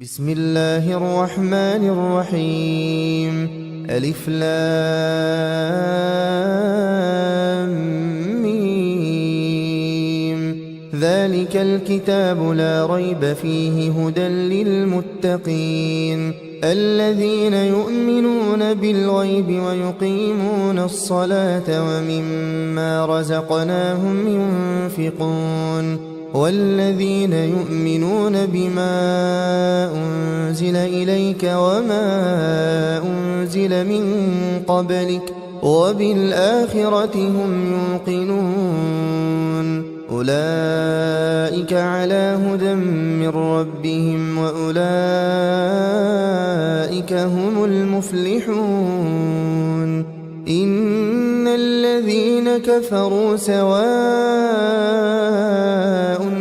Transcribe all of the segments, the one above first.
بسم الله الرحمن الرحيم. ألف لام ميم. ذلك الكتاب لا ريب فيه هدى للمتقين الذين يؤمنون بالغيب ويقيمون الصلاة ومما رزقناهم ينفقون والذين يؤمنون بما أنزل إليك وما أنزل من قبلك وبالآخرة هم يوقنون أولئك على هدى من ربهم وأولئك هم المفلحون. إن الذين كفروا سواء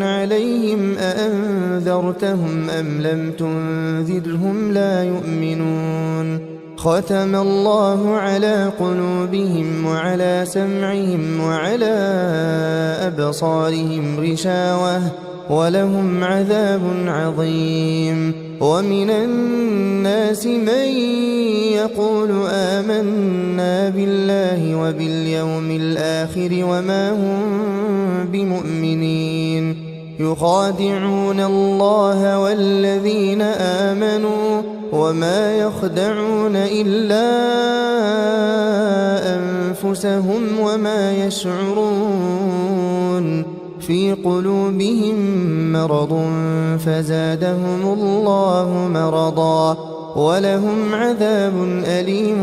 عليهم أأنذرتهم أم لم تنذرهم لا يؤمنون. ختم الله على قلوبهم وعلى سمعهم وعلى أبصارهم غشاوة ولهم عذاب عظيم. ومن الناس من يقول آمنا بالله وباليوم الآخر وما هم بمؤمنين يخادعون الله والذين آمنوا وما يخدعون إلا أنفسهم وما يشعرون. في قلوبهم مرض فزادهم الله مرضا ولهم عذاب أليم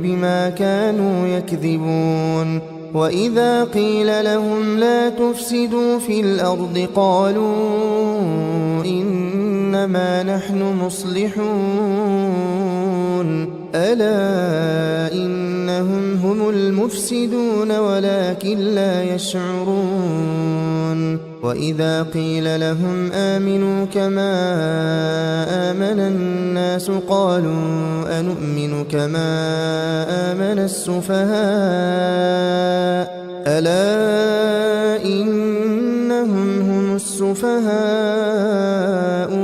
بما كانوا يكذبون. وإذا قيل لهم لا تفسدوا في الأرض قالوا إنما نحن مصلحون ألا إنهم هم المفسدون ولكن لا يشعرون. وإذا قيل لهم آمنوا كما آمن الناس قالوا أنؤمن كما آمن السفهاء ألا إنهم هم السفهاء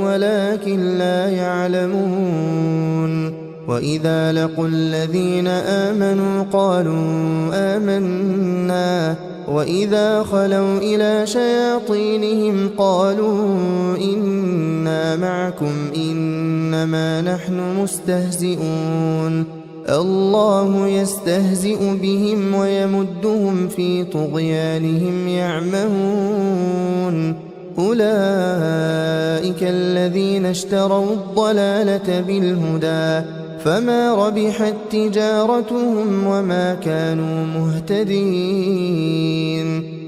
ولكن لا يعلمون. وإذا لقوا الذين آمنوا قالوا آمنا وإذا خلوا إلى شياطينهم قالوا إنا معكم إنما نحن مستهزئون. الله يستهزئ بهم ويمدهم في طغيانهم يعمهون. أولئك الذين اشتروا الضلالة بالهدى فما ربحت تجارتهم وما كانوا مهتدين.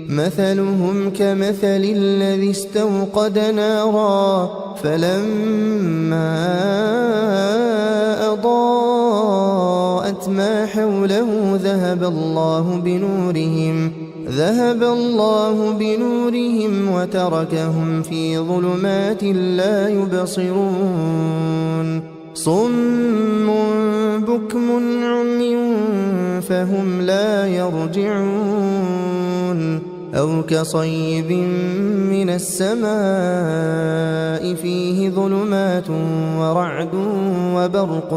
مثلهم كمثل الذي استوقد نارا فلما أضاءت ما حوله ذهب الله بنورهم وتركهم في ظلمات لا يبصرون. صم بكم عمي فهم لا يرجعون. أو كصيب من السماء فيه ظلمات ورعد وبرق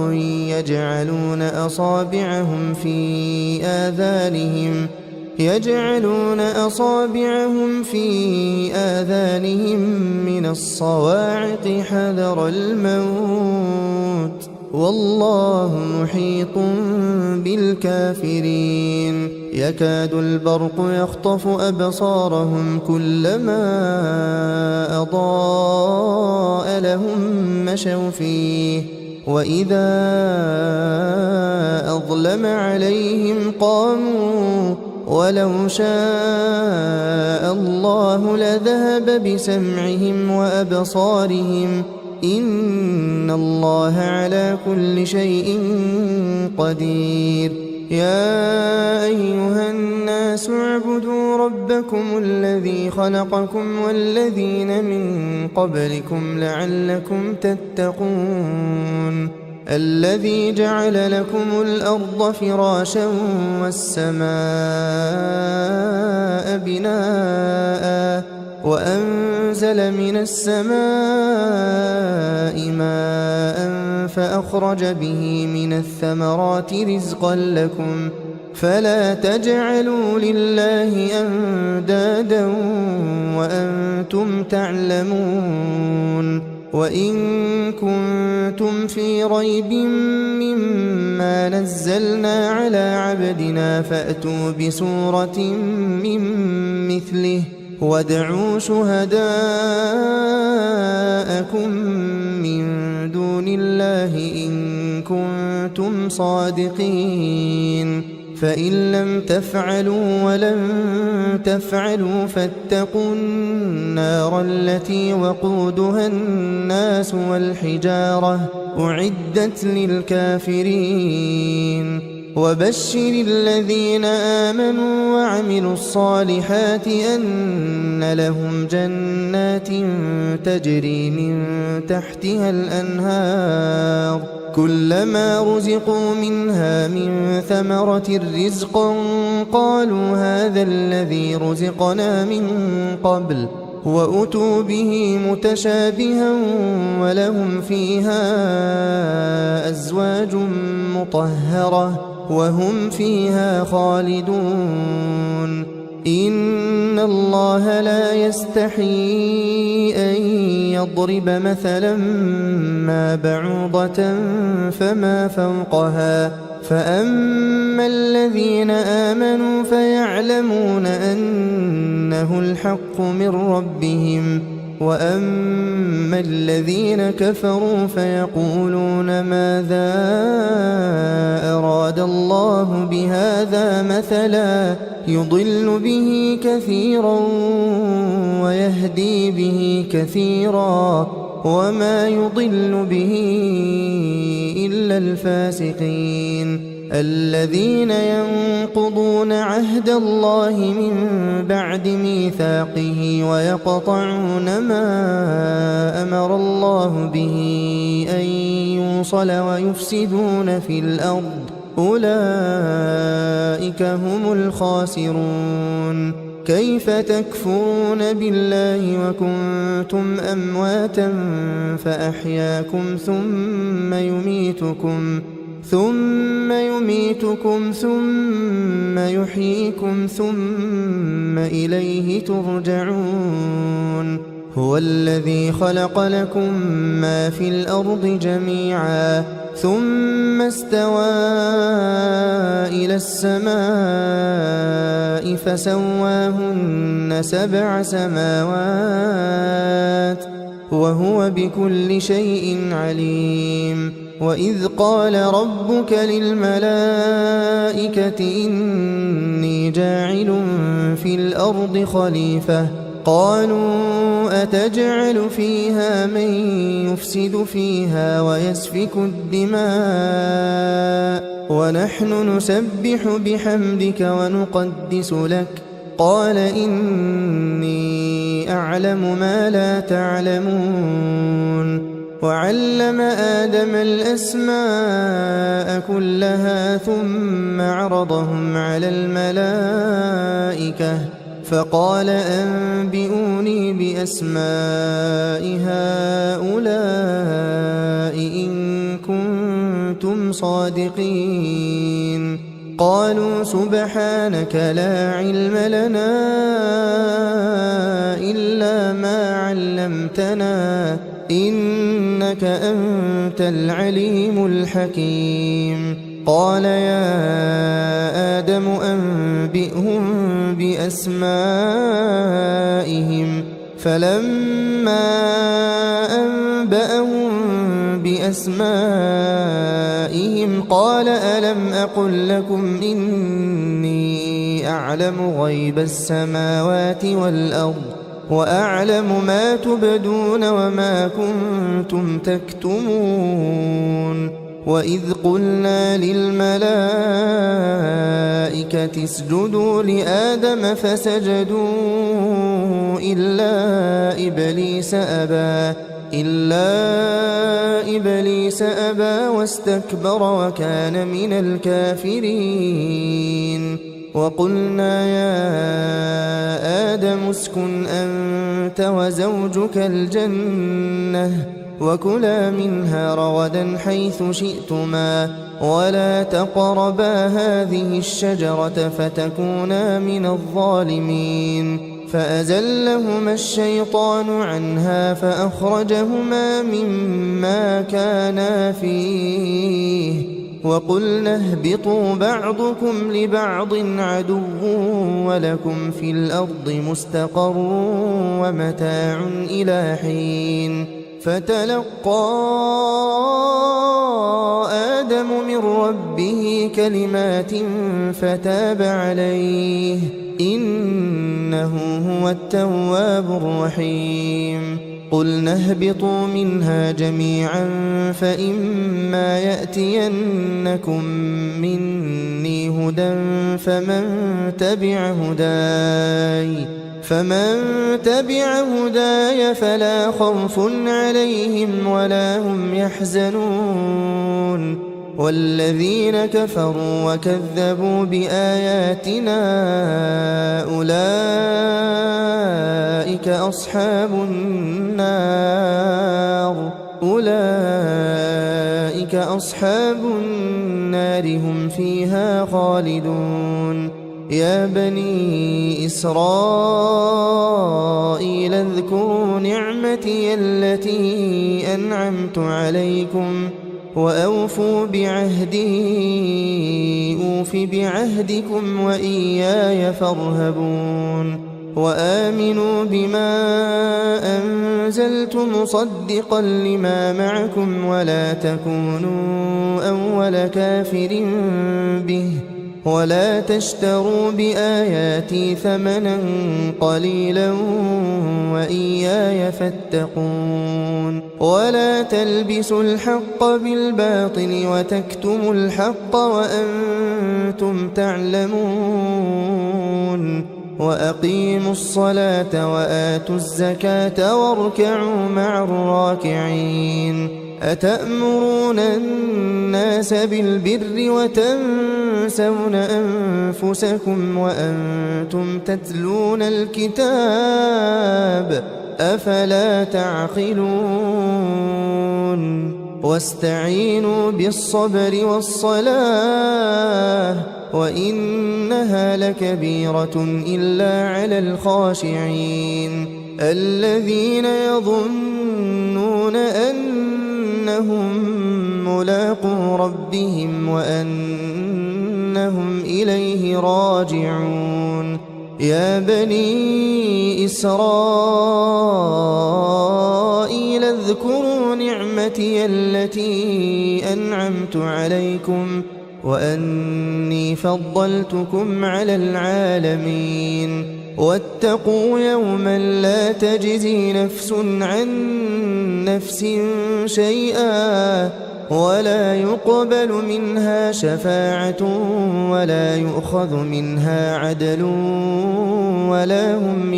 يجعلون أصابعهم في آذانهم من الصواعق حذر الموت والله محيط بالكافرين. يكاد البرق يخطف أبصارهم كلما أضاء لهم مشوا فيه وإذا أظلم عليهم قاموا ولو شاء الله لذهب بسمعهم وأبصارهم إن الله على كل شيء قدير. يا أيها الناس اعبدوا ربكم الذي خلقكم والذين من قبلكم لعلكم تتقون. الذي جعل لكم الأرض فراشا والسماء بناء وأنزل من السماء فأخرج به من الثمرات رزقا لكم فلا تجعلوا لله أندادا وأنتم تعلمون وإن كنتم في ريب مما نزلنا على عبدنا فأتوا بسورة من مثله وادعوا شهداءكم من دون الله إن كنتم صادقين فإن لم تفعلوا ولن تفعلوا فاتقوا النار التي وقودها الناس والحجارة أعدت للكافرين وبشر الذين آمنوا وعملوا الصالحات أن لهم جنات تجري من تحتها الأنهار كلما رزقوا منها من ثمرة رزقا قالوا هذا الذي رزقنا من قبل وأتوا به متشابها ولهم فيها أزواج مطهرة وهم فيها خالدون إن الله لا يستحيي أن يضرب مثلا ما بعوضة فما فوقها فأما الذين آمنوا فيعلمون أنه الحق من ربهم وأما الذين كفروا فيقولون ماذا أراد الله بهذا مثلا يضل به كثيرا ويهدي به كثيرا وما يضل به إلا الفاسقين الذين ينقضون عهد الله من بعد ميثاقه ويقطعون ما أمر الله به أن يوصل ويفسدون في الأرض أولئك هم الخاسرون كيف تكفرون بالله وكنتم أمواتا فأحياكم ثم يميتكم ثم يحييكم ثم إليه ترجعون هو الذي خلق لكم ما في الأرض جميعا ثم استوى إلى السماء فسواهن 7 سماوات وهو بكل شيء عليم وإذ قال ربك للملائكة إني جاعل في الأرض خليفة قالوا أتجعل فيها من يفسد فيها ويسفك الدماء ونحن نسبح بحمدك ونقدس لك قال إني أعلم ما لا تعلمون وعلم آدم الأسماء كلها ثم عرضهم على الملائكة فقال أنبئوني بأسماء هؤلاء إن كنتم صادقين قالوا سبحانك لا علم لنا إلا ما علمتنا إنك أنت العليم الحكيم قال يا آدم أنبئهم بأسمائهم فلما أنبأهم بأسمائهم قال ألم أقل لكم إني أعلم غيب السماوات والأرض وأعلم ما تبدون وما كنتم تكتمون وإذ قلنا للملائكة اسجدوا لآدم فسجدوا إلا إبليس أبى واستكبر وكان من الكافرين وقلنا يا آدم اسكن أنت وزوجك الجنة وكلا منها رغدا حيث شئتما ولا تقربا هذه الشجرة فتكونا من الظالمين فأزلهما الشيطان عنها فأخرجهما مما كانا فيه وقلنا اهبطوا بعضكم لبعض عدو ولكم في الأرض مستقر ومتاع إلى حين فتلقى آدم من ربه كلمات فتاب عليه إنه هو التواب الرحيم قلنا اهبطوا منها جميعا فإما يأتينكم مني هدى فمن تبع هداي فلا خوف عليهم ولا هم يحزنون والذين كفروا وكذبوا بآياتنا أولئك أصحاب النار هم فيها خالدون يا بني إسرائيل اذكروا نعمتي التي أنعمت عليكم وأوفوا بعهدي أوف بعهدكم وإياي فارهبون وآمنوا بما أنزلت مصدقا لما معكم ولا تكونوا أول كافر به ولا تشتروا بآياتي ثمنا قليلا وإياي فاتقون ولا تلبسوا الحق بالباطل وتكتموا الحق وأنتم تعلمون وأقيموا الصلاة وآتوا الزكاة واركعوا مع الراكعين أتأمرون الناس بالبر وتنسون أنفسكم وأنتم تتلون الكتاب أفلا تعقلون واستعينوا بالصبر والصلاة وإنها لكبيرة إلا على الخاشعين الذين يظنون أنهم ملاقو ربهم وأنهم إليه راجعون يا بني إسرائيل اذكروا نعمتي التي أنعمت عليكم وأني فضلتكم على العالمين واتقوا يوما لا تجزي نفس عن نفس شيئا ولا يقبل منها شفاعة ولا يؤخذ منها عدل ولا هم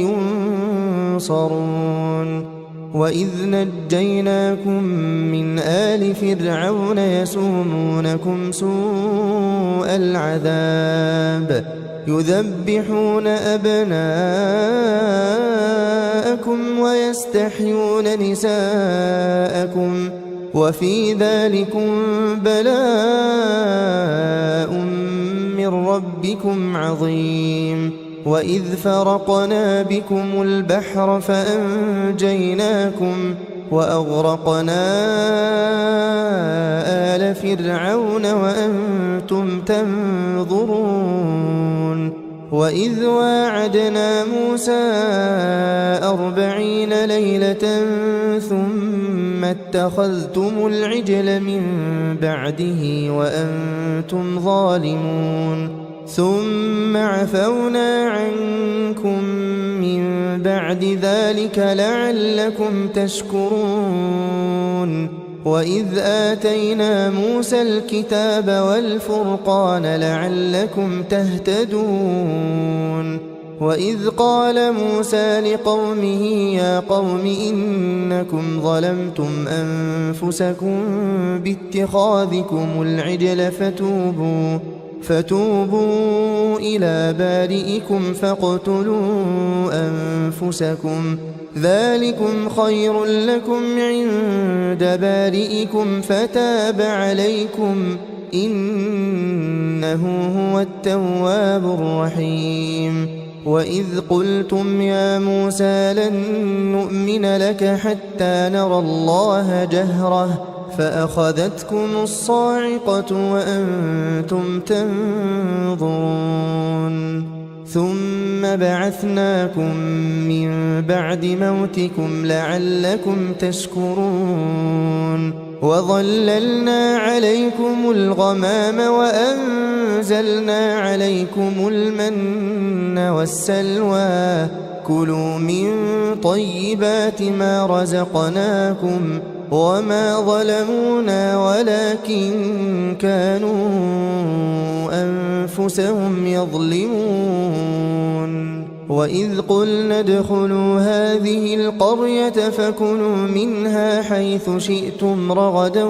ينصرون وإذ نجيناكم من آل فرعون يسومونكم سوء العذاب يذبحون أبناءكم ويستحيون نساءكم وفي ذلكم بلاء من ربكم عظيم وإذ فرقنا بكم البحر فأنجيناكم وأغرقنا آل فرعون وأنتم تنظرون وإذ واعدنا موسى 40 ليلة ثم اتخذتم العجل من بعده وأنتم ظالمون ثم عفونا عنكم من بعد ذلك لعلكم تشكرون وإذ آتينا موسى الكتاب والفرقان لعلكم تهتدون وإذ قال موسى لقومه يا قوم إنكم ظلمتم أنفسكم باتخاذكم العجل فتوبوا إلى بارئكم فاقتلوا أنفسكم ذلكم خير لكم عند بارئكم فتاب عليكم إنه هو التواب الرحيم وإذ قلتم يا موسى لن نؤمن لك حتى نرى الله جهرة فأخذتكم الصاعقة وأنتم تنظرون ثم بعثناكم من بعد موتكم لعلكم تشكرون وظللنا عليكم الغمام وأنزلنا عليكم المن والسلوى كلوا من طيبات ما رزقناكم وما ظلمونا ولكن كانوا أنفسهم يظلمون وإذ قلنا ادخلوا هذه القرية فكلوا منها حيث شئتم رغدا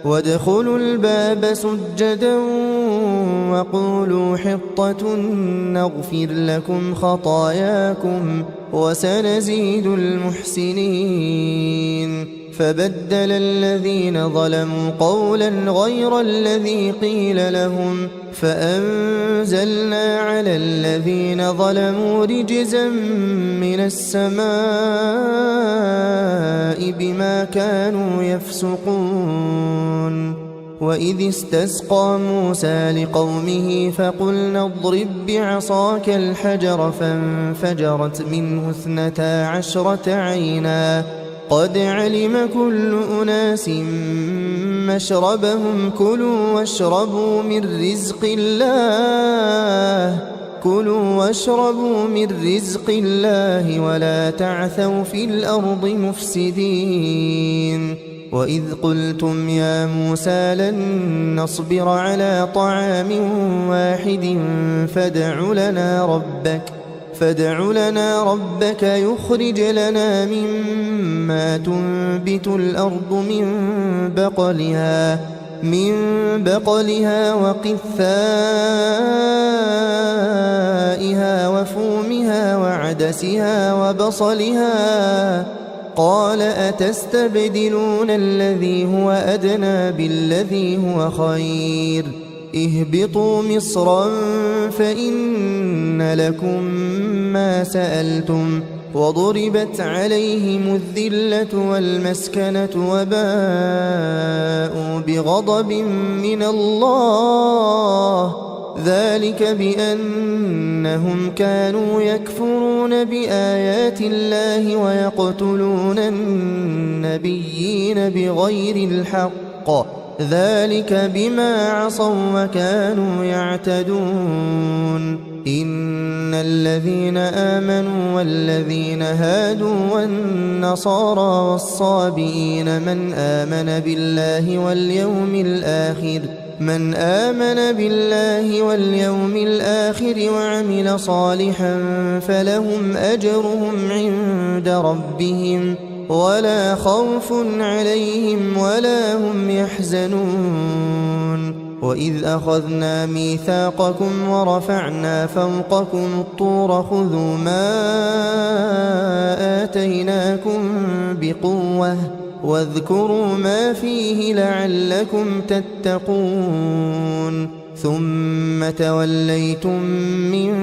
وادخلوا الباب سجدا وقولوا حطة نغفر لكم خطاياكم وسنزيد المحسنين فبدل الذين ظلموا قولا غير الذي قيل لهم فأنزلنا على الذين ظلموا رجزا من السماء بما كانوا يفسقون وإذ استسقى موسى لقومه فقلنا اضرب بعصاك الحجر فانفجرت منه 12 عينا قد علم كل أناس مشربهم كلوا واشربوا من رزق الله ولا تعثوا في الأرض مفسدين وإذ قلتم يا موسى لن نصبر على طعام واحد فادع لنا ربك يخرج لنا مما تنبت الأرض من بقلها وقثائها وفومها وعدسها وبصلها قال أتستبدلون الذي هو أدنى بالذي هو خير اهبطوا مصرا فإن لكم ما سألتم وضربت عليهم الذلة والمسكنة وباءوا بغضب من الله ذلك بأنهم كانوا يكفرون بآيات الله ويقتلون النبيين بغير الحق ذلك بما عصوا وكانوا يعتدون إن الذين آمنوا والذين هادوا والنصارى والصابئين من آمن بالله واليوم الآخر وعمل صالحا فلهم أجرهم عند ربهم ولا خوف عليهم ولا هم يحزنون وإذ أخذنا ميثاقكم ورفعنا فوقكم الطور خذوا ما آتيناكم بقوة واذكروا ما فيه لعلكم تتقون ثم توليتم من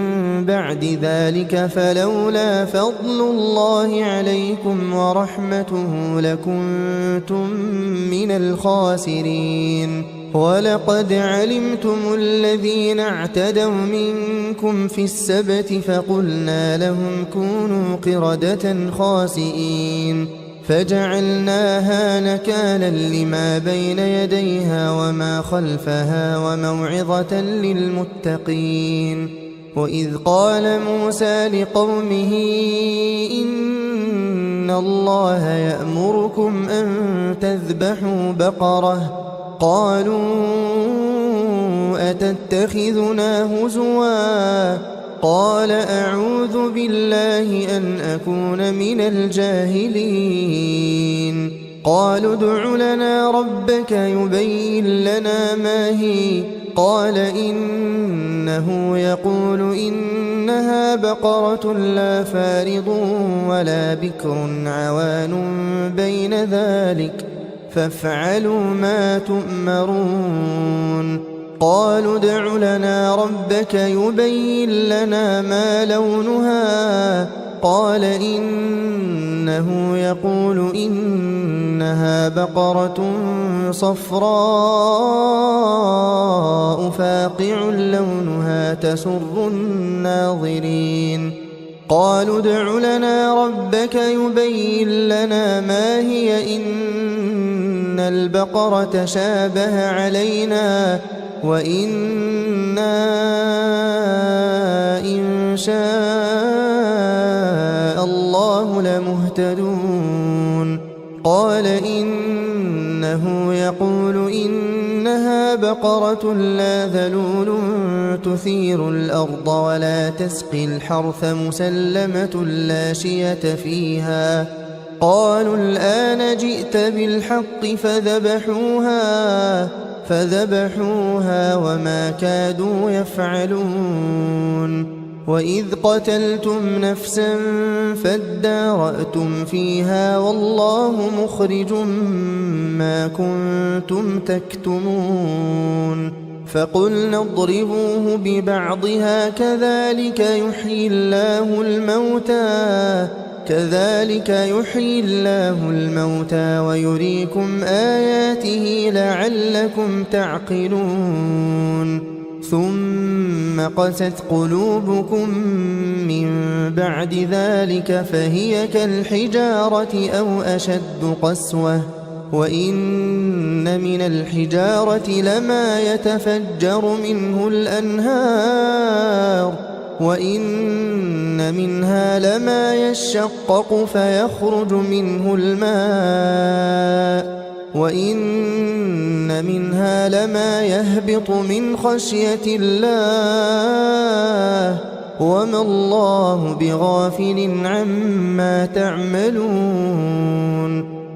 بعد ذلك فلولا فضل الله عليكم ورحمته لكنتم من الخاسرين ولقد علمتم الذين اعتدوا منكم في السبت فقلنا لهم كونوا قردة خاسئين فجعلناها نكالا لما بين يديها وما خلفها وموعظة للمتقين وإذ قال موسى لقومه إن الله يأمركم أن تذبحوا بقرة قالوا أتتخذنا هزوا قال أعوذ بالله أن أكون من الجاهلين قالوا ادع لنا ربك يبين لنا ما هي قال إنه يقول إنها بقرة لا فارض ولا بكر عوان بين ذلك فافعلوا ما تؤمرون قالوا ادع لنا ربك يبين لنا ما لونها قال إنه يقول إنها بقرة صفراء فاقع لونها تسر الناظرين قالوا ادع لنا ربك يبين لنا ما هي إن البقرة شابه علينا وإنا إن شاء الله لمهتدون قال إنه يقول إنها بقرة لا ذلول تثير الأرض ولا تسقي الحرث مسلمة لا شية فيها قالوا الآن جئت بالحق فذبحوها وما كادوا يفعلون وإذ قتلتم نفسا فادارأتم فيها والله مخرج ما كنتم تكتمون فقلنا اضربوه ببعضها كذلك يحيي الله الموتى ويريكم آياته لعلكم تعقلون ثم قست قلوبكم من بعد ذلك فهي كالحجارة أو أشد قسوة وإن من الحجارة لما يتفجر منه الأنهار وإن منها لما يشقق فيخرج منه الماء وإن منها لما يهبط من خشية الله وما الله بغافل عما تعملون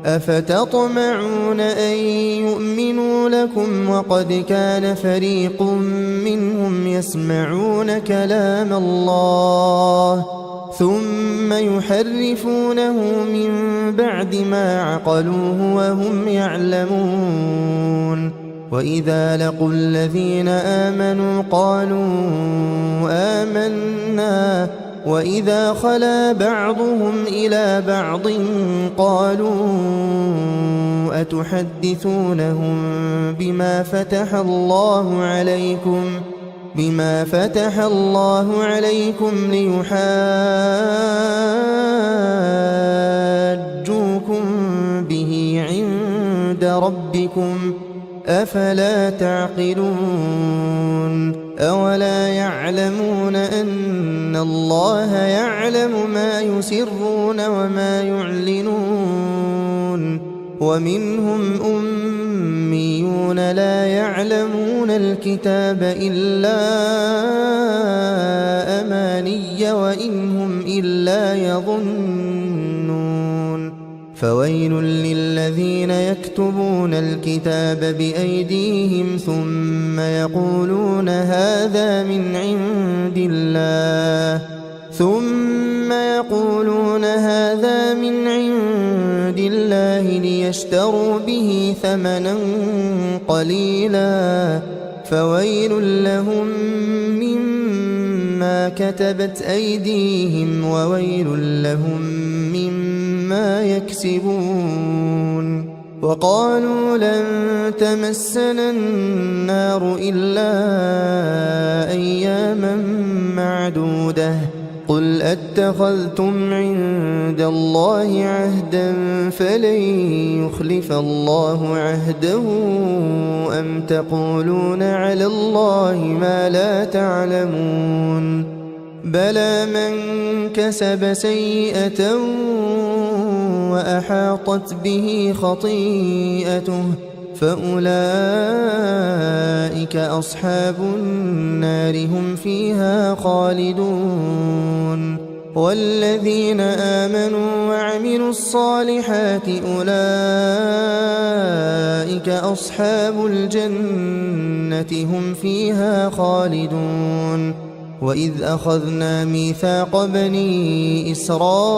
أفتطمعون أن يؤمنوا لكم وقد كان فريق منهم يسمعون كلام الله ثم يحرفونه من بعد ما عقلوه وهم يعلمون وإذا لقوا الذين آمنوا قالوا آمنا وإذا خلا بعضهم إلى بعض قالوا أتحدثونهم بما فتح الله عليكم ليحاجوكم به عند ربكم أفلا تعقلون أولا يعلمون أن الله يعلم ما يسرون وما يعلنون ومنهم أميون لا يعلمون الكتاب إلا أماني وإن هم إلا يظنون فويل للذين يكتبون الكتاب بأيديهم ثم يقولون هذا من عند الله ليشتروا به ثمنا قليلا فويل لهم مما كتبت أيديهم وويل لهم مما يكسبون وقالوا لن تمسنا النار إلا أياما معدودة قل أتخذتم عند الله عهدا فلن يخلف الله عهده أم تقولون على الله ما لا تعلمون بلى من كسب سيئة وأحاطت به خطيئته فأولئك أصحاب النار هم فيها خالدون والذين آمنوا وعملوا الصالحات أولئك أصحاب الجنة هم فيها خالدون وإذ أخذنا ميثاق بني إسرائيل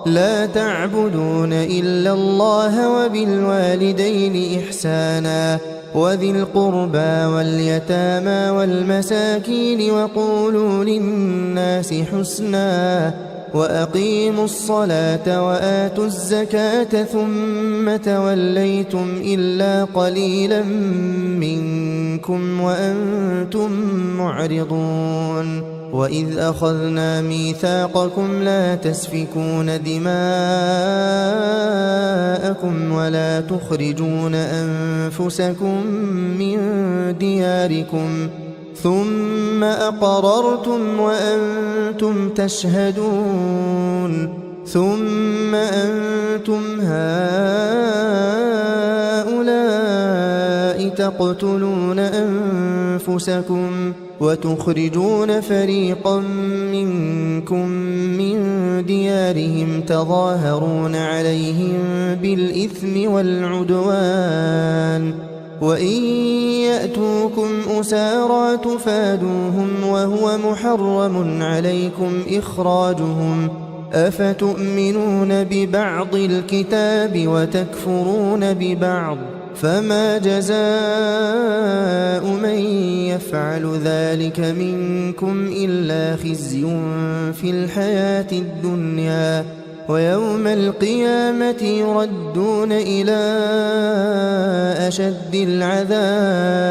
لا تعبدون إلا الله وبالوالدين إحسانا وذي القربى واليتامى والمساكين وقولوا للناس حسنا وأقيموا الصلاة وآتوا الزكاة ثم توليتم إلا قليلا منكم وأنتم معرضون وإذ أخذنا ميثاقكم لا تسفكون دماءكم ولا تخرجون أنفسكم من دياركم ثم أقررتم وأنتم تشهدون ثم أنتم هؤلاء تقتلون أنفسكم وتخرجون فريقا منكم من ديارهم تظاهرون عليهم بالإثم والعدوان وإن يأتوكم أسارى تفادوهم وهو محرم عليكم إخراجهم أفتؤمنون ببعض الكتاب وتكفرون ببعض فما جزاء من يفعل ذلك منكم إلا خزي في الحياة الدنيا ويوم القيامة يردون إلى أشد العذاب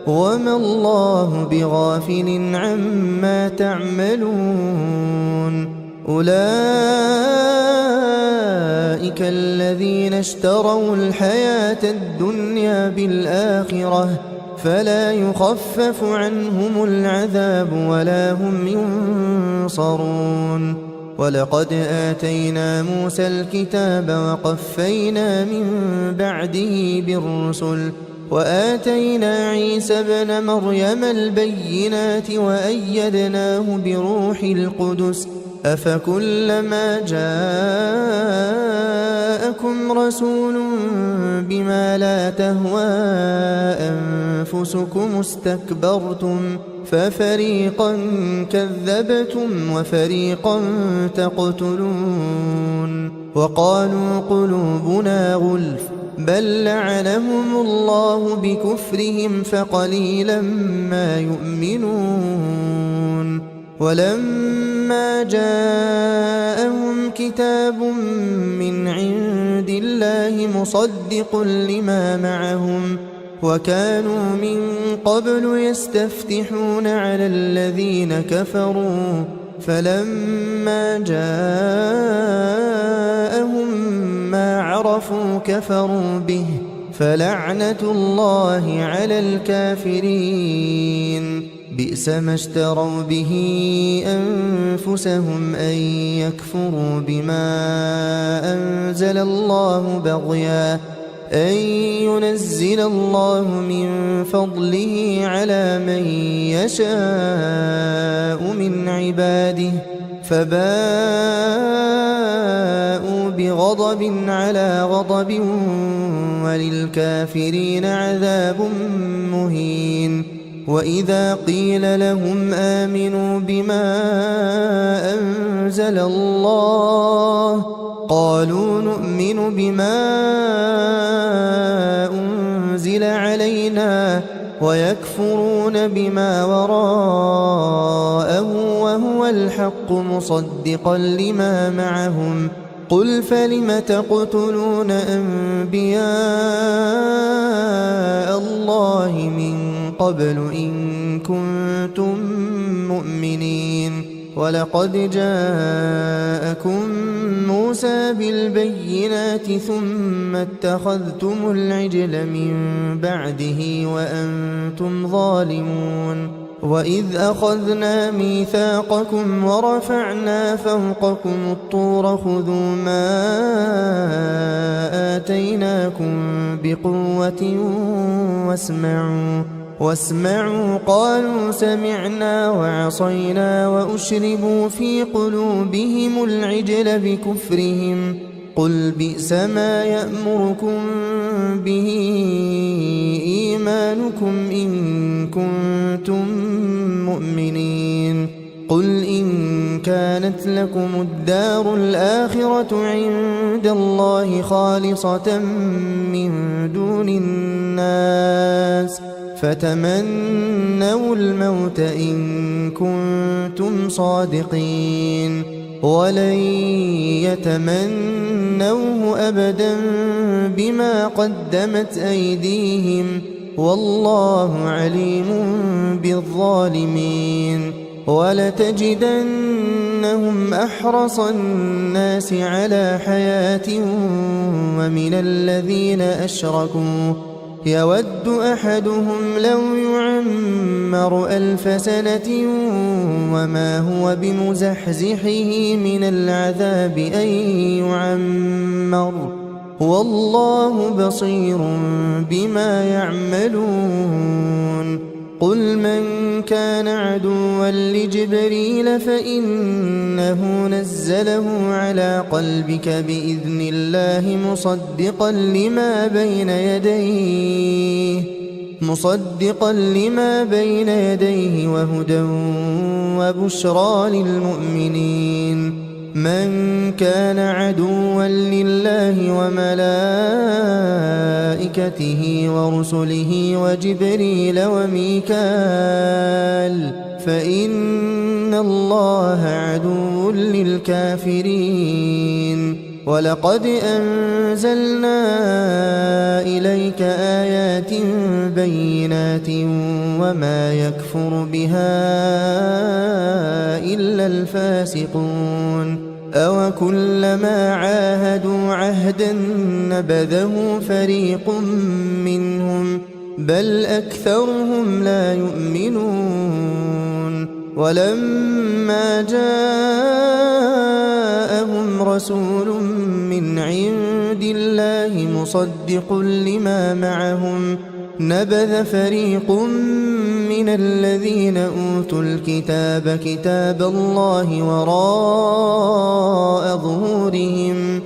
وما الله بغافل عما تعملون أولئك الذين اشتروا الحياة الدنيا بالآخرة فلا يخفف عنهم العذاب ولا هم ينصرون ولقد آتينا موسى الكتاب وقفينا من بعده بالرسل وآتينا عيسى ابن مريم البينات وأيدناه بروح القدس أفكلما جاءكم رسول بما لا تهوى أنفسكم استكبرتم ففريقا كذبتم وفريقا تقتلون وقالوا قلوبنا غلف بل لعنهم الله بكفرهم فقليلا ما يؤمنون ولما جاءهم كتاب من عند الله مصدق لما معهم وكانوا من قبل يستفتحون على الذين كفروا فلما جاءهم ما عرفوا كفروا به فلعنة الله على الكافرين بئس ما اشتروا به أنفسهم أن يكفروا بما أنزل الله بغيا أن ينزل الله من فضله على من يشاء من عباده فباءوا بغضب على غضب وللكافرين عذاب مهين وإذا قيل لهم آمنوا بما أنزل الله قالوا نؤمن بما أنزل علينا ويكفرون بما وراءه وهو الحق مصدقا لما معهم قل فلم تقتلون أنبياء الله من قبل إن كنتم مؤمنين ولقد جاءكم موسى بالبينات ثم اتخذتم العجل من بعده وأنتم ظالمون وإذ أخذنا ميثاقكم ورفعنا فوقكم الطور خذوا ما آتيناكم بقوة واسمعوا قالوا سمعنا وعصينا وأشربوا في قلوبهم العجل بكفرهم قل بئس ما يأمركم به إيمانكم إن كنتم مؤمنين قل إن كانت لكم الدار الآخرة عند الله خالصة من دون الناس فتمنوا الموت إن كنتم صادقين ولن يتمنوه أبدا بما قدمت أيديهم والله عليم بالظالمين ولتجدنهم أحرص الناس على حياة ومن الذين أشركوا يود أحدهم لو يعمر 1000 سنة وما هو بمزحزحه من العذاب أن يعمر والله بصير بما يعملون قل من كان عدوا لجبريل فإنه نزله على قلبك بإذن الله مصدقا لما بين يديه وهدى وبشرى للمؤمنين من كان عدوا لله وملائكته ورسله وجبريل وميكال فإن الله عدو للكافرين ولقد أنزلنا إليك آيات بينات وما يكفر بها إلا الفاسقون أو كلما عاهدوا عهدا نبذه فريق منهم بل أكثرهم لا يؤمنون ولما جاءهم رسول من عند الله مصدق لما معهم نبذ فريق من الذين أوتوا الكتاب كتاب الله وراء ظهورهم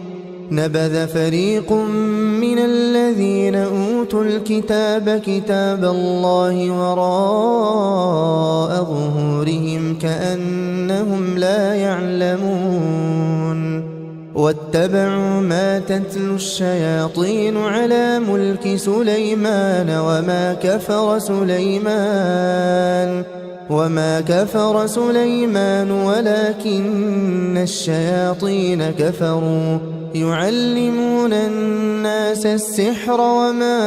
نبذ فريق من الذين أوتوا الكتاب كتاب الله وراء ظهورهم كأنهم لا يعلمون واتبعوا ما تتلو الشياطين على ملك سليمان وما كفر سليمان ولكن الشياطين كفروا يعلمون الناس السحر وما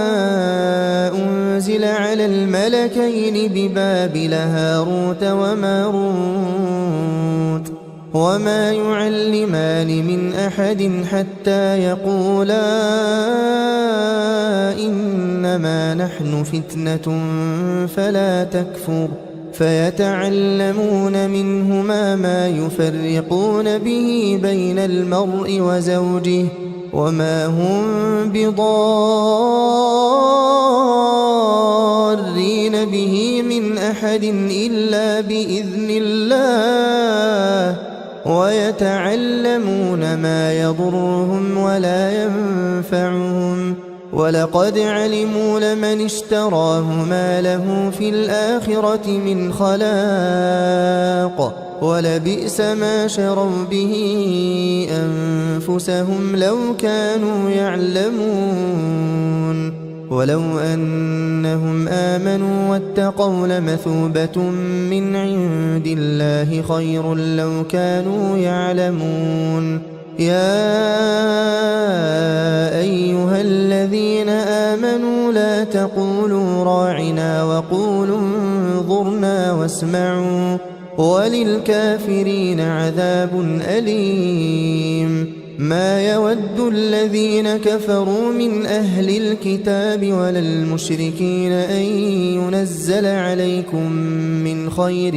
أنزل على الملكين ببابل هاروت وماروت وما يعلمان من أحد حتى يقولا إنما نحن فتنة فلا تكفر فيتعلمون منهما ما يفرقون به بين المرء وزوجه وما هم بضارين به من أحد إلا بإذن الله ويتعلمون ما يضرهم ولا ينفعهم ولقد علموا لمن اشتراه ما له في الآخرة من خلاق ولبئس ما شروا به أنفسهم لو كانوا يعلمون ولو أنهم آمنوا واتقوا لمثوبة من عند الله خير لو كانوا يعلمون يا أيها الذين آمنوا لا تقولوا راعنا وقولوا انظرنا واسمعوا وللكافرين عذاب أليم ما يود الذين كفروا من أهل الكتاب ولا المشركين أن ينزل عليكم من خير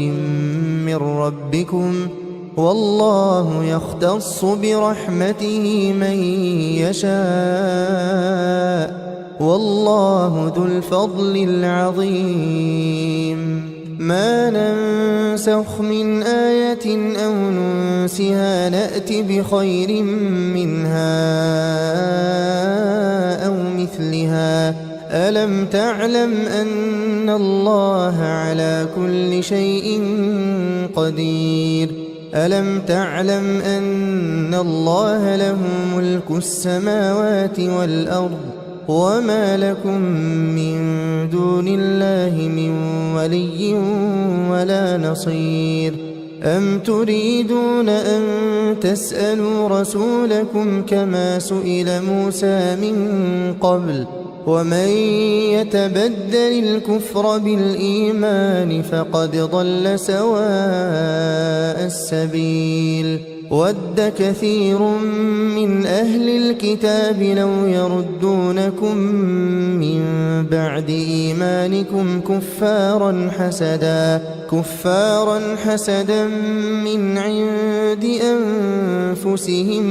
من ربكم والله يختص برحمته من يشاء والله ذو الفضل العظيم ما ننسخ من آية أو ننسها نأت بخير منها أو مثلها ألم تعلم أن الله على كل شيء قدير ألم تعلم أن الله له ملك السماوات والأرض وما لكم من دون الله من ولي ولا نصير أم تريدون أن تسألوا رسولكم كما سئل موسى من قبل ومن يتبدل الكفر بالإيمان فقد ضل سواء السبيل ود كثير من أهل الكتاب لو يردونكم من بعد إيمانكم كفارا حسدا من عند أنفسهم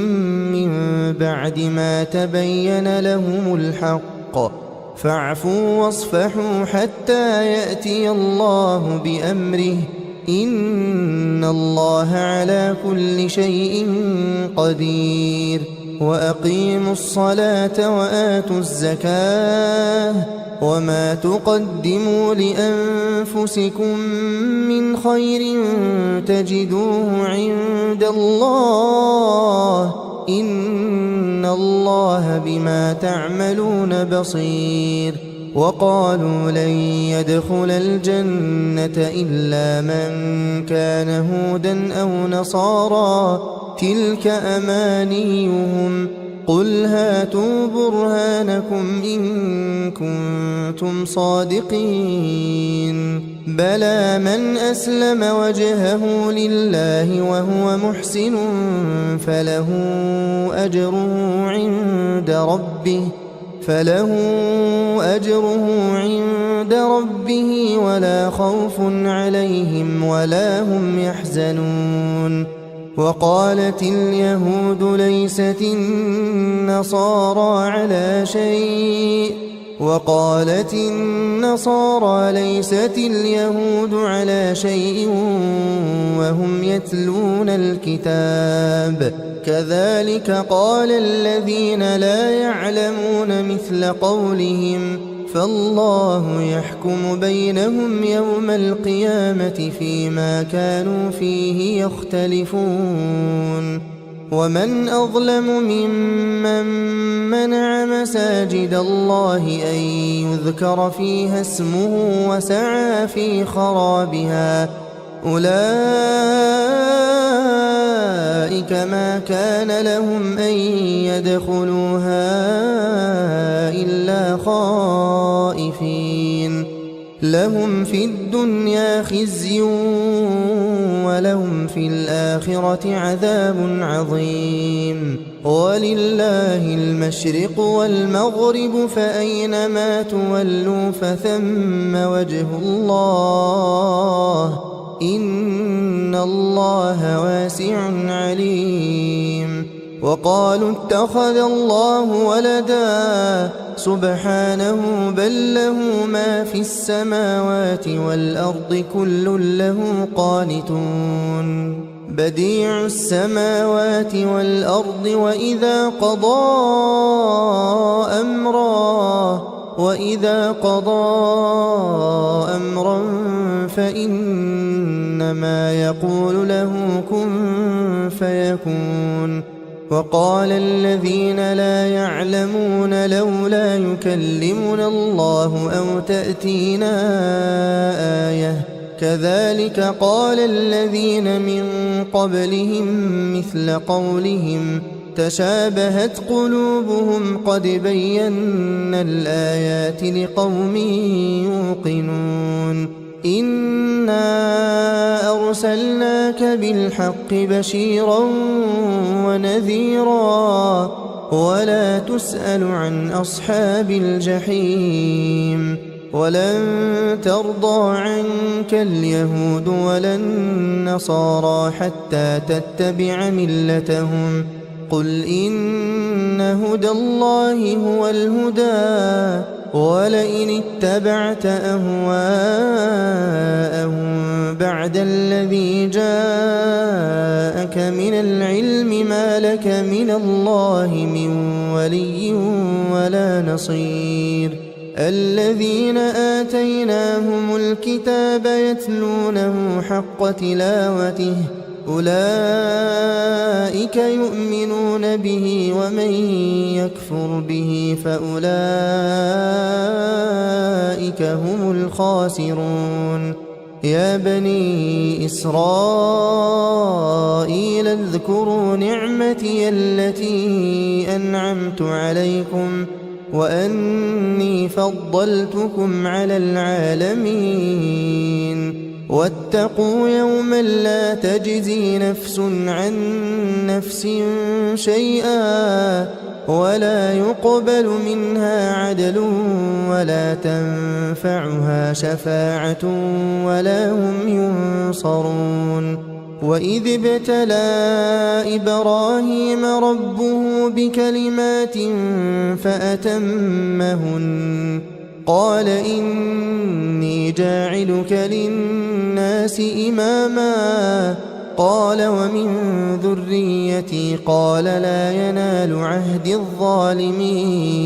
من بعد ما تبين لهم الحق فاعفوا واصفحوا حتى يأتي الله بأمره إن الله على كل شيء قدير وأقيموا الصلاة وآتوا الزكاة وما تقدموا لأنفسكم من خير تجدوه عند الله إن الله بما تعملون بصير وقالوا لن يدخل الجنة إلا من كان هودا أو نصارى تلك أمانيهم قل هاتوا برهانكم إن كنتم صادقين بلى من أسلم وجهه لله وهو محسن فله أجره عند ربه ولا خوف عليهم ولا هم يحزنون وقالت اليهود ليست النصارى على شيء وقالت النصارى ليست اليهود على شيء وهم يتلون الكتاب كذلك قال الذين لا يعلمون مثل قولهم فالله يحكم بينهم يوم القيامة فيما كانوا فيه يختلفون ومن أظلم ممن منع مساجد الله أن يذكر فيها اسمه وسعى في خرابها أولئك ما كان لهم أن يدخلوها إلا خائفين لهم في الدنيا خزي ولهم في الآخرة عذاب عظيم ولله المشرق والمغرب فأينما تولوا فثم وجه الله إن الله واسع عليم وقالوا اتخذ الله ولدا سبحانه بل له ما في السماوات والأرض كل له قانتون بديع السماوات والأرض وإذا قضى أمرا فإنما يقول له كن فيكون وقال الذين لا يعلمون لولا يكلمنا الله أو تأتينا آية كذلك قال الذين من قبلهم مثل قولهم تشابهت قلوبهم قد بينا الآيات لقوم يوقنون إنا أرسلناك بالحق بشيرا ونذيرا ولا تسأل عن أصحاب الجحيم ولن ترضى عنك اليهود ولا النصارى حتى تتبع ملتهم قل إن هدى الله هو الهدى ولئن اتبعت أهواءهم بعد الذي جاءك من العلم ما لك من الله من ولي ولا نصير الذين آتيناهم الكتاب يتلونه حق تلاوته أولئك يؤمنون به ومن يكفر به فأولئك هم الخاسرون يا بني إسرائيل اذكروا نعمتي التي أنعمت عليكم وأني فضلتكم على العالمين واتقوا يوما لا تجزي نفس عن نفس شيئا ولا يقبل منها عدل ولا تنفعها شفاعة ولا هم ينصرون وإذ ابتلى إبراهيم ربه بكلمات فأتمهن قال إني جاعلك للناس إماما قال ومن ذريتي قال لا ينال عهد الظالمين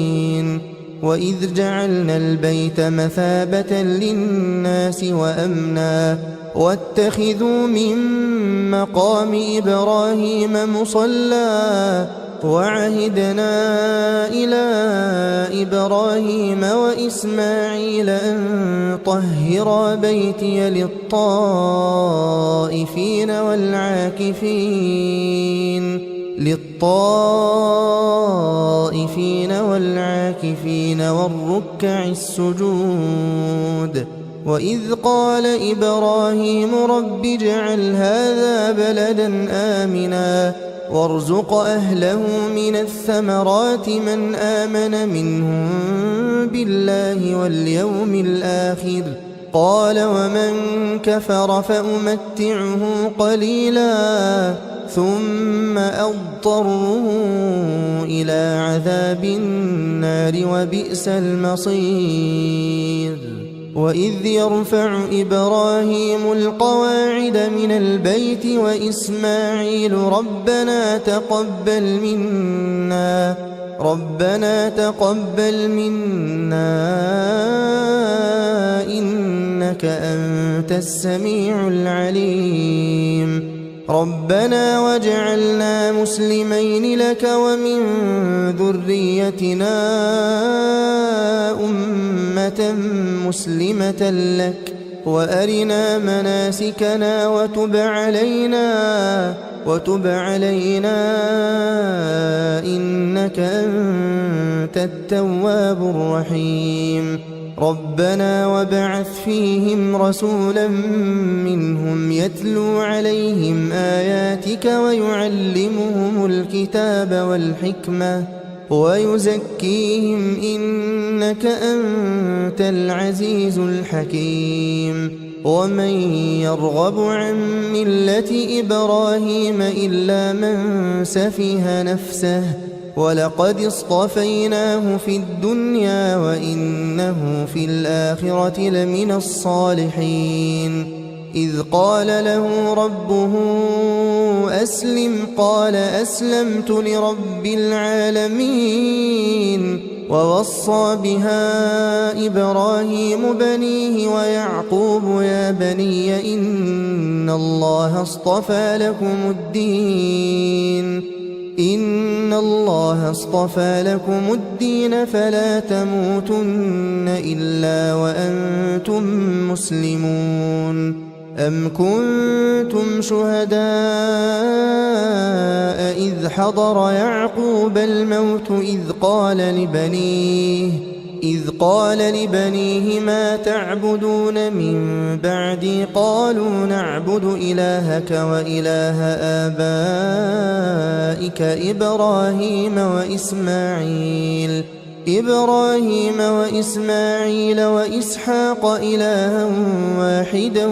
وإذ جعلنا البيت مثابة للناس وأمنا واتخذوا من مقام إبراهيم مصلى وعهدنا إلى إبراهيم وإسماعيل أن طهرا بيتي للطائفين والعاكفين والركع السجود وإذ قال إبراهيم رب اجعل هذا بلدا آمنا وارزق أهله من الثمرات من آمن منهم بالله واليوم الآخر قال ومن كفر فأمتعه قليلا ثم أضطره إلى عذاب النار وبئس المصير وإذ يرفع إبراهيم القواعد من البيت وإسماعيل ربنا تقبل منا إنك أنت السميع العليم ربنا واجعلنا مسلمين لك ومن ذريتنا أمة مسلمة لك وأرنا مناسكنا وتب علينا إنك أنت التواب الرحيم ربنا وابعث فيهم رسولا منهم يتلو عليهم آياتك ويعلمهم الكتاب والحكمة ويزكيهم إنك أنت العزيز الحكيم ومن يرغب عن ملة إبراهيم إلا من سفه نفسه ولقد اصطفيناه في الدنيا وإنه في الآخرة لمن الصالحين إذ قال له ربه أسلم قال أسلمت لرب العالمين ووصى بها إبراهيم بنيه ويعقوب يا بني إن الله اصطفى لكم الدين فلا تموتن إلا وأنتم مسلمون أم كنتم شهداء إذ حضر يعقوب الموت إذ إذ قال لبنيه ما تعبدون من بعدي قالوا نعبد إلهك وإله آبائك إبراهيم وإسماعيل وإسحاق إلها واحدا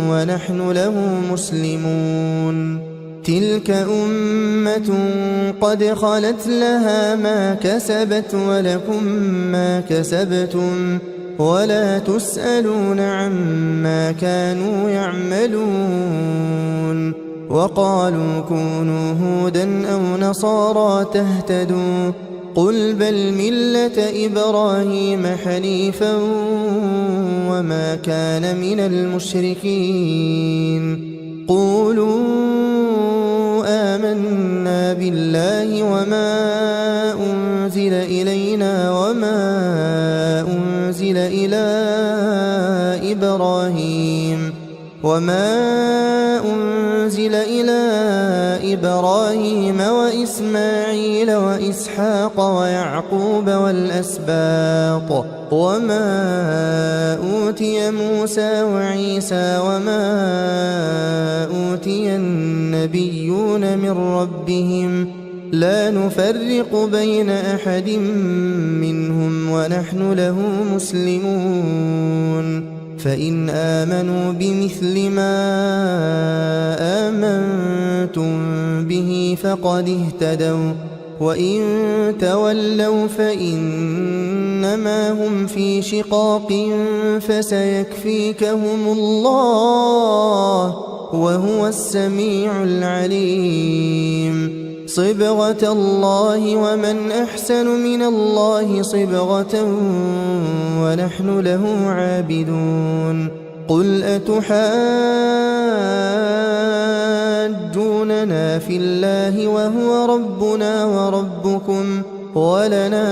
ونحن له مسلمون تلك أمة قد خلت لها ما كسبت ولكم ما كسبتم ولا تسألون عما كانوا يعملون وقالوا كونوا هودا أو نصارى تهتدوا قل بل ملة إبراهيم حنيفا وما كان من المشركين قولوا آمنا بالله وما أنزل إلينا وما أنزل إلى إبراهيم وإسماعيل وإسحاق ويعقوب والأسباط وما أوتي موسى وعيسى وما أوتي النبيون من ربهم لا نفرق بين أحد منهم ونحن له مسلمون فإن آمنوا بمثل ما آمنتم به فقد اهتدوا وإن تولوا فإنما هم في شقاق فسيكفيكهم الله وهو السميع العليم صبغة الله ومن أحسن من الله صبغة ونحن له عابدون قل أتحاجوننا في الله وهو ربنا وربكم ولنا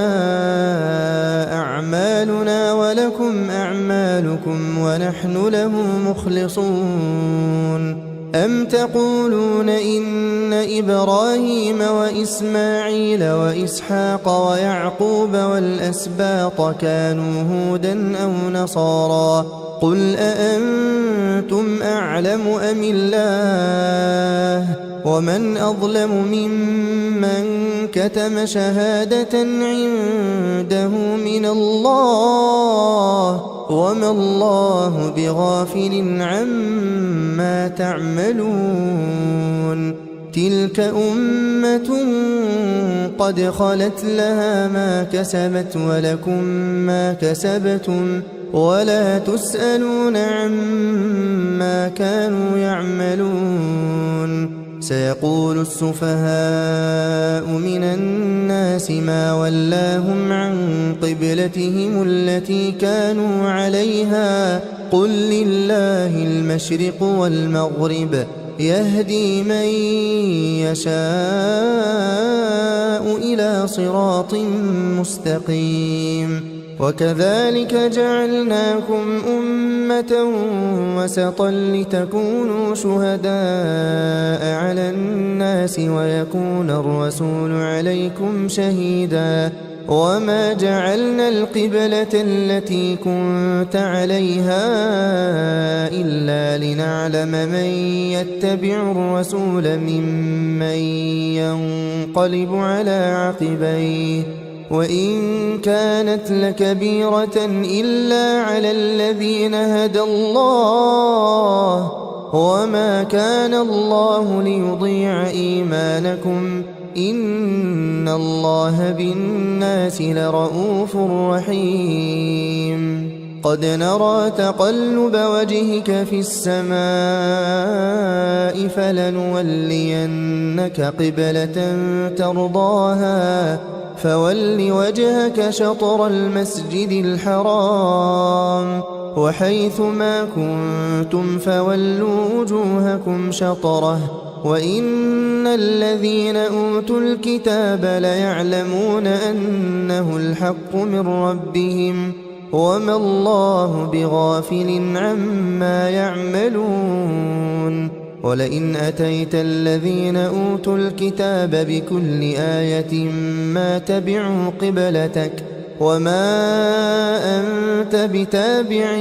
أعمالنا ولكم أعمالكم ونحن له مخلصون أم تقولون إن إبراهيم وإسماعيل وإسحاق ويعقوب والأسباط كانوا هودا أو نصارى قل أأنتم أعلم أم الله ومن أظلم ممن كتم شهادة عنده من الله وما الله بغافل عما تعملون تلك أمة قد خلت لها ما كسبت ولكم ما كسبتم ولا تسألون عما كانوا يعملون سيقول السفهاء من الناس ما ولاهم عن قبلتهم التي كانوا عليها قل لله المشرق والمغرب يهدي من يشاء إلى صراط مستقيم وكذلك جعلناكم أمة وسطا لتكونوا شهداء على الناس ويكون الرسول عليكم شهيدا وما جعلنا القبلة التي كنت عليها إلا لنعلم من يتبع الرسول ممن ينقلب على عقبيه وإن كانت لكبيرة إلا على الذين هدى الله وما كان الله ليضيع إيمانكم إن الله بالناس لرؤوف رحيم قد نرى تقلب وجهك في السماء فلنولينك قبلة ترضاها فول وجهك شطر المسجد الحرام وحيث ما كنتم فولوا وجوهكم شطره وإن الذين أوتوا الكتاب ليعلمون أنه الحق من ربهم وما الله بغافل عما يعملون ولئن أتيت الذين أوتوا الكتاب بكل آية ما تبعوا قبلتك وما أنت بتابع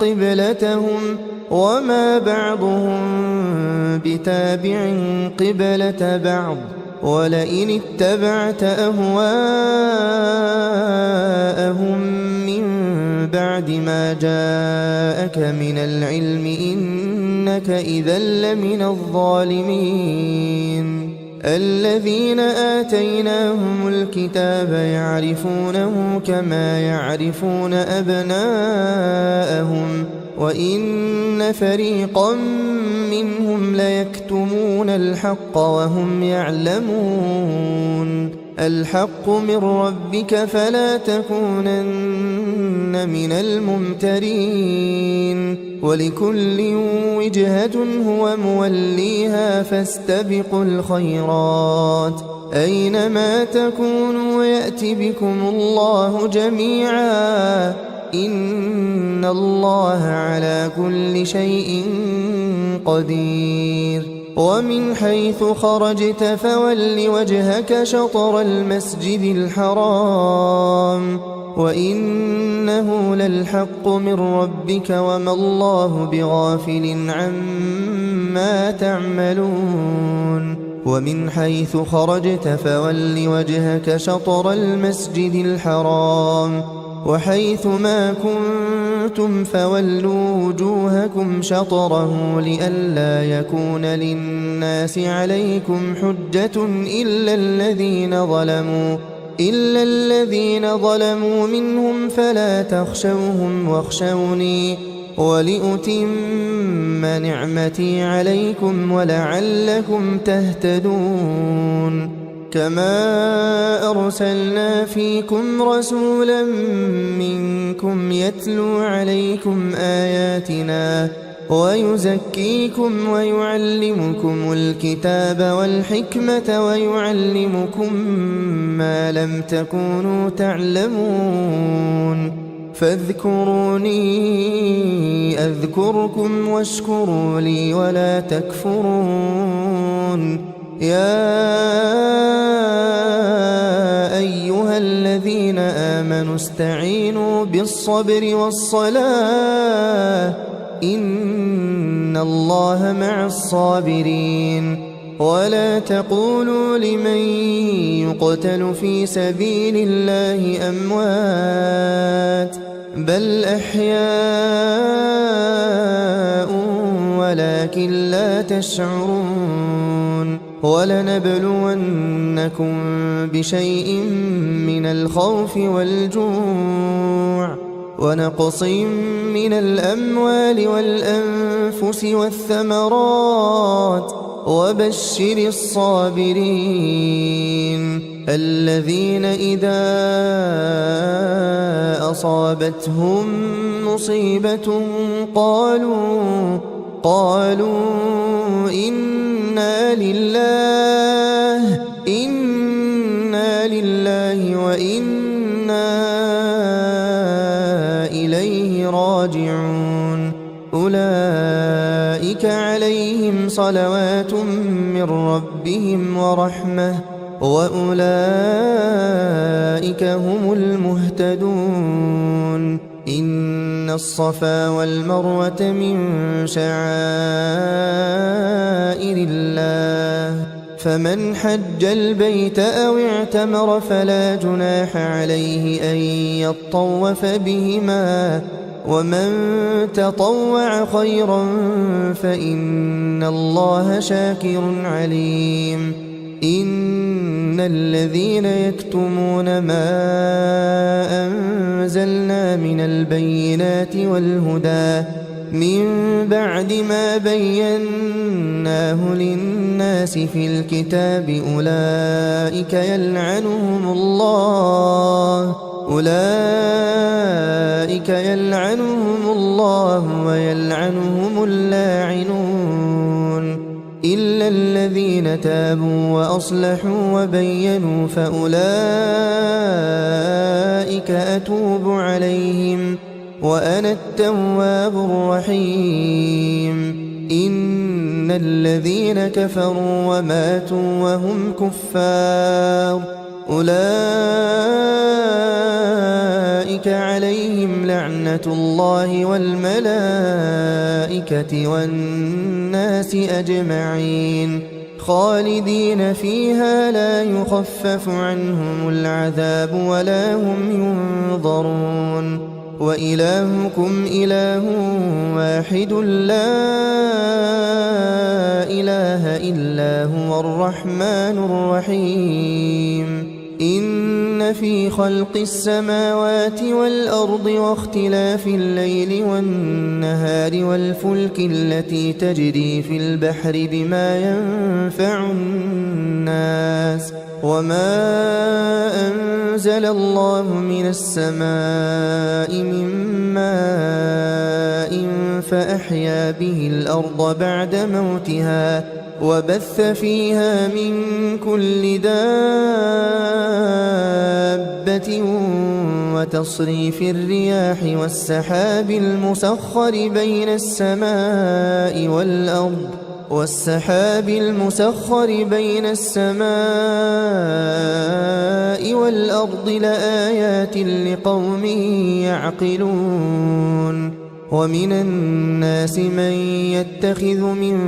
قبلتهم وما بعضهم بتابع قبلة بعض ولئن اتبعت أهواءهم من بعد ما جاءك من العلم إنك إذا لمن الظالمين الذين آتيناهم الكتاب يعرفونه كما يعرفون أبناءهم وإن فريقا منهم ليكتمون الحق وهم يعلمون الحق من ربك فلا تكونن من الممترين ولكل وجهة هو موليها فاستبقوا الخيرات أينما تكونوا يأت بكم الله جميعا إن الله على كل شيء قدير ومن حيث خرجت فول وجهك شطر المسجد الحرام وإنه للحق من ربك وما الله بغافل عما تعملون ومن حيث خرجت فول وجهك شطر المسجد الحرام وحيث ما كنتم فولوا وجوهكم شطره لئلا يكون للناس عليكم حجة إلا الذين ظلموا منهم فلا تخشوهم واخشوني ولأتم نعمتي عليكم ولعلكم تهتدون كما أرسلنا فيكم رسولا منكم يتلو عليكم آياتنا ويزكيكم ويعلمكم الكتاب والحكمة ويعلمكم ما لم تكونوا تعلمون فاذكروني أذكركم واشكروا لي ولا تكفرون يا أيها الذين آمنوا استعينوا بالصبر والصلاة إن الله مع الصابرين ولا تقولوا لمن يقتل في سبيل الله أموات بل أحياء ولكن لا تشعرون ولنبلونكم بشيء من الخوف والجوع ونقص من الأموال والأنفس والثمرات وبشر الصابرين الذين إذا أصابتهم مصيبة قالوا إنا لله وإنا إليه راجعون أولئك عليهم صلوات من ربهم ورحمة وأولئك هم المهتدون إن الصفا والمروة من شعائر الله فمن حج البيت أو اعتمر فلا جناح عليه أن يطوف بهما ومن تطوع خيرا فإن الله شاكر عليم إن الذين يكتمون ما أنزلنا من البينات والهدى من بعد ما بيناه للناس في الكتاب أولئك يلعنهم الله ويلعنهم اللاعنون إلا الذين تابوا وأصلحوا وبينوا فأولئك أتوب عليهم وأنا التواب الرحيم إن الذين كفروا وماتوا وهم كفار أولئك عليهم لعنة الله والملائكة والناس أجمعين خالدين فيها لا يخفف عنهم العذاب ولا هم ينظرون وإلهكم إله واحد لا إله إلا هو الرحمن الرحيم إن في خلق السماوات والأرض واختلاف الليل والنهار والفلك التي تجري في البحر بما ينفع الناس وما أنزل الله من السماء من ماء فأحيا به الأرض بعد موتها وبث فيها من كل دابة وتصريف الرياح والسحاب المسخر بين السماء والأرض لآيات لقوم يعقلون ومن الناس من يتخذ من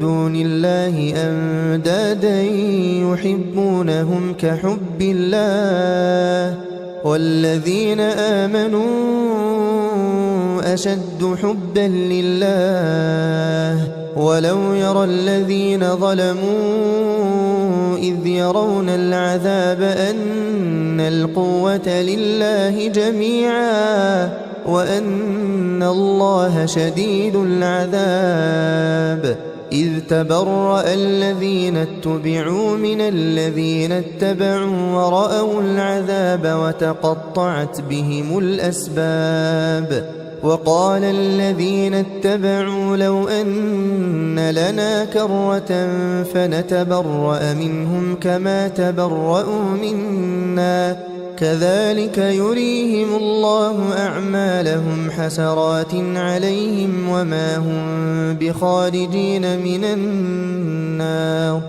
دون الله أندادا يحبونهم كحب الله والذين آمنوا أشد حبا لله ولو يرى الذين ظلموا إذ يرون العذاب أن القوة لله جميعا وأن الله شديد العذاب إذ تبرأ الذين اتبعوا من الذين اتبعوا ورأوا العذاب وتقطعت بهم الأسباب وقال الذين اتبعوا لو أن لنا كرة فنتبرأ منهم كما تبرأوا منا كذلك يريهم الله أعمالهم حسرات عليهم وما هم بخارجين من النار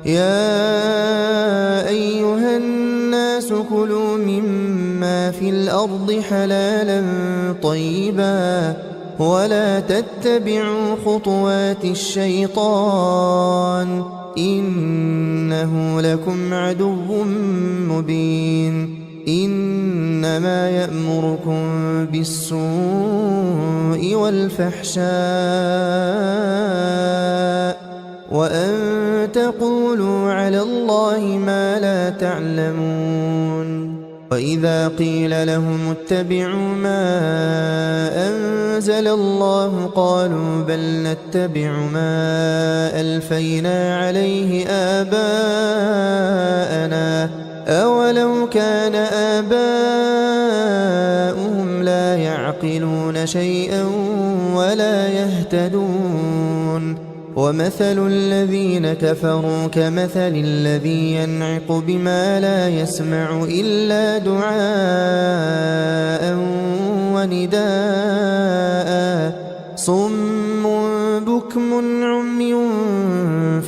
يا أيها الناس كلوا مما في الأرض حلالا طيبا ولا تتبعوا خطوات الشيطان إنه لكم عدو مبين إنما يأمركم بالسوء والفحشاء وأن تقولوا على الله ما لا تعلمون وإذا قيل لهم اتبعوا ما أنزل الله قالوا بل نتبع ما ألفينا عليه آباءنا أولو كان آباؤهم لا يعقلون شيئا ولا يهتدون ومثل الذين كفروا كمثل الذي ينعق بما لا يسمع إلا دعاء ونداء صم بكم عمي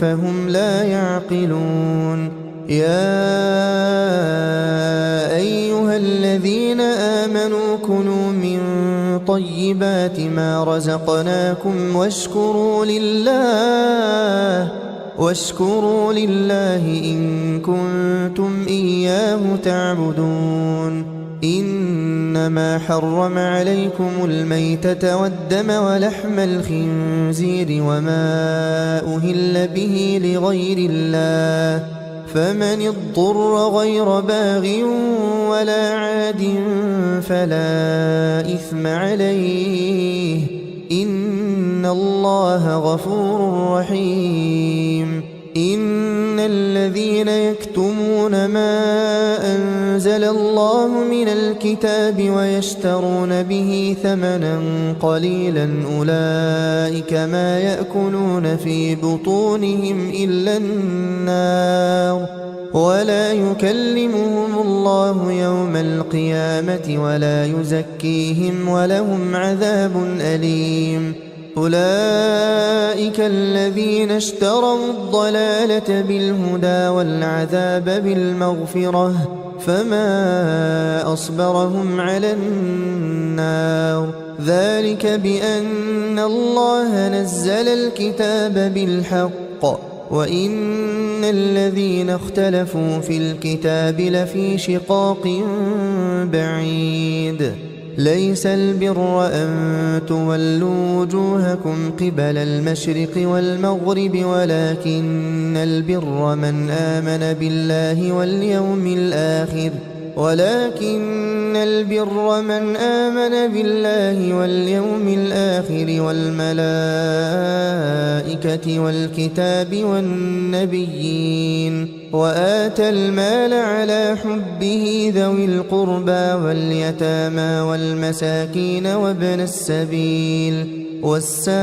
فهم لا يعقلون يا أيها الذين آمنوا كلوا من طيبات ما رزقناكم واشكروا لله إن كنتم إياه تعبدون إنما حرم عليكم الميتة والدم ولحم الخنزير وما أهل به لغير الله فمن اضطر غير باغ ولا عاد فلا إثم عليه إن الله غفور رحيم إن الذين يكتمون ما أنزل الله من الكتاب ويشترون به ثمنا قليلا أولئك ما يأكلون في بطونهم إلا النار ولا يكلمهم الله يوم القيامة ولا يزكيهم ولهم عذاب أليم أولئك الذين اشتروا الضلالة بالهدى والعذاب بالمغفرة فما أصبرهم على النار ذلك بأن الله نزل الكتاب بالحق وإن الذين اختلفوا في الكتاب لفي شقاق بعيد ليس البر أن تولوا وجوهكم قبل المشرق والمغرب ولكن البر من آمن بالله واليوم الآخر والملائكة والكتاب والنبيين وآتى المال على حبه ذوي القربى واليتامى والمساكين وابن السبيل والسائلين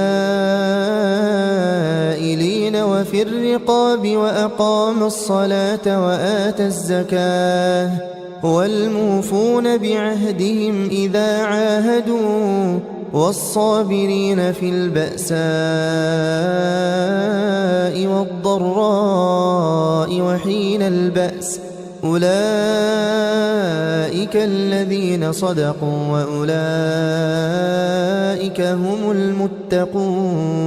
وفي الرقاب وأقام الصلاة وآتى الزكاة والموفون بعهدهم إذا عاهدوا والصابرين في البأساء والضراء وحين البأس أولئك الذين صدقوا وأولئك هم المتقون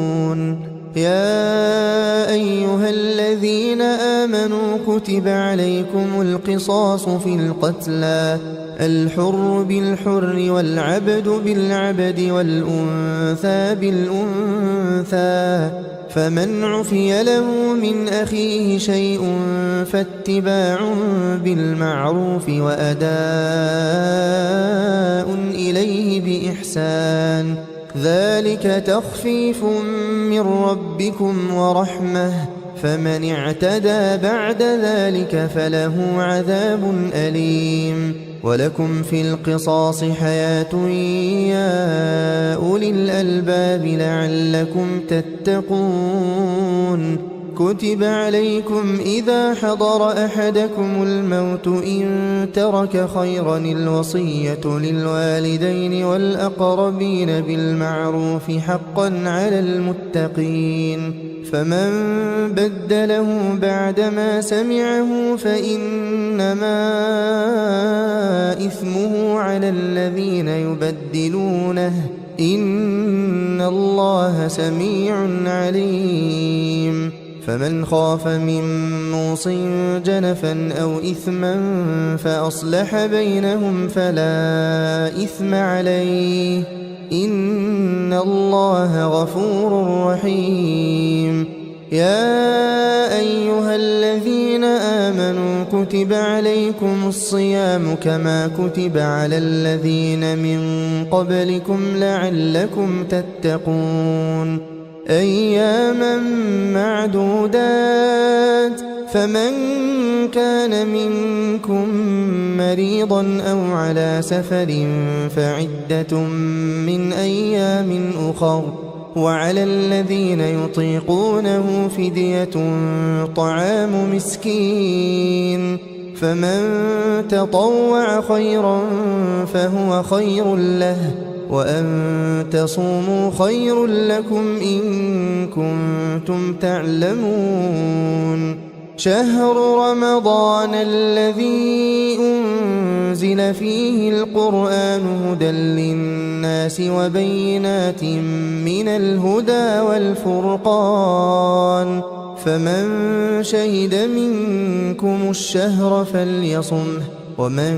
يا أيها الذين آمنوا كتب عليكم القصاص في القتلى الحر بالحر والعبد بالعبد والأنثى بالأنثى فمن عفي له من أخيه شيء فاتباع بالمعروف وأداء إليه بإحسان ذلك تخفيف من ربكم ورحمة فمن اعتدى بعد ذلك فله عذاب أليم ولكم في القصاص حياة يا أولي الألباب لعلكم تتقون كتب عليكم إذا حضر أحدكم الموت إن ترك خيرا الوصية للوالدين والأقربين بالمعروف حقا على المتقين فمن بدله بعدما سمعه فإنما إثمه على الذين يبدلونه إن الله سميع عليم فمن خاف من موص جنفا أو إثما فأصلح بينهم فلا إثم عليه إن الله غفور رحيم يا أيها الذين آمنوا كتب عليكم الصيام كما كتب على الذين من قبلكم لعلكم تتقون أياما معدودات فمن كان منكم مريضا أو على سفر فعدة من أيام أخر وعلى الذين يطيقونه فدية طعام مسكين فمن تطوع خيرا فهو خير له وأن تصوموا خير لكم إن كنتم تعلمون شهر رمضان الذي أنزل فيه القرآن هدى للناس وبينات من الهدى والفرقان فمن شهد منكم الشهر فليصمه ومن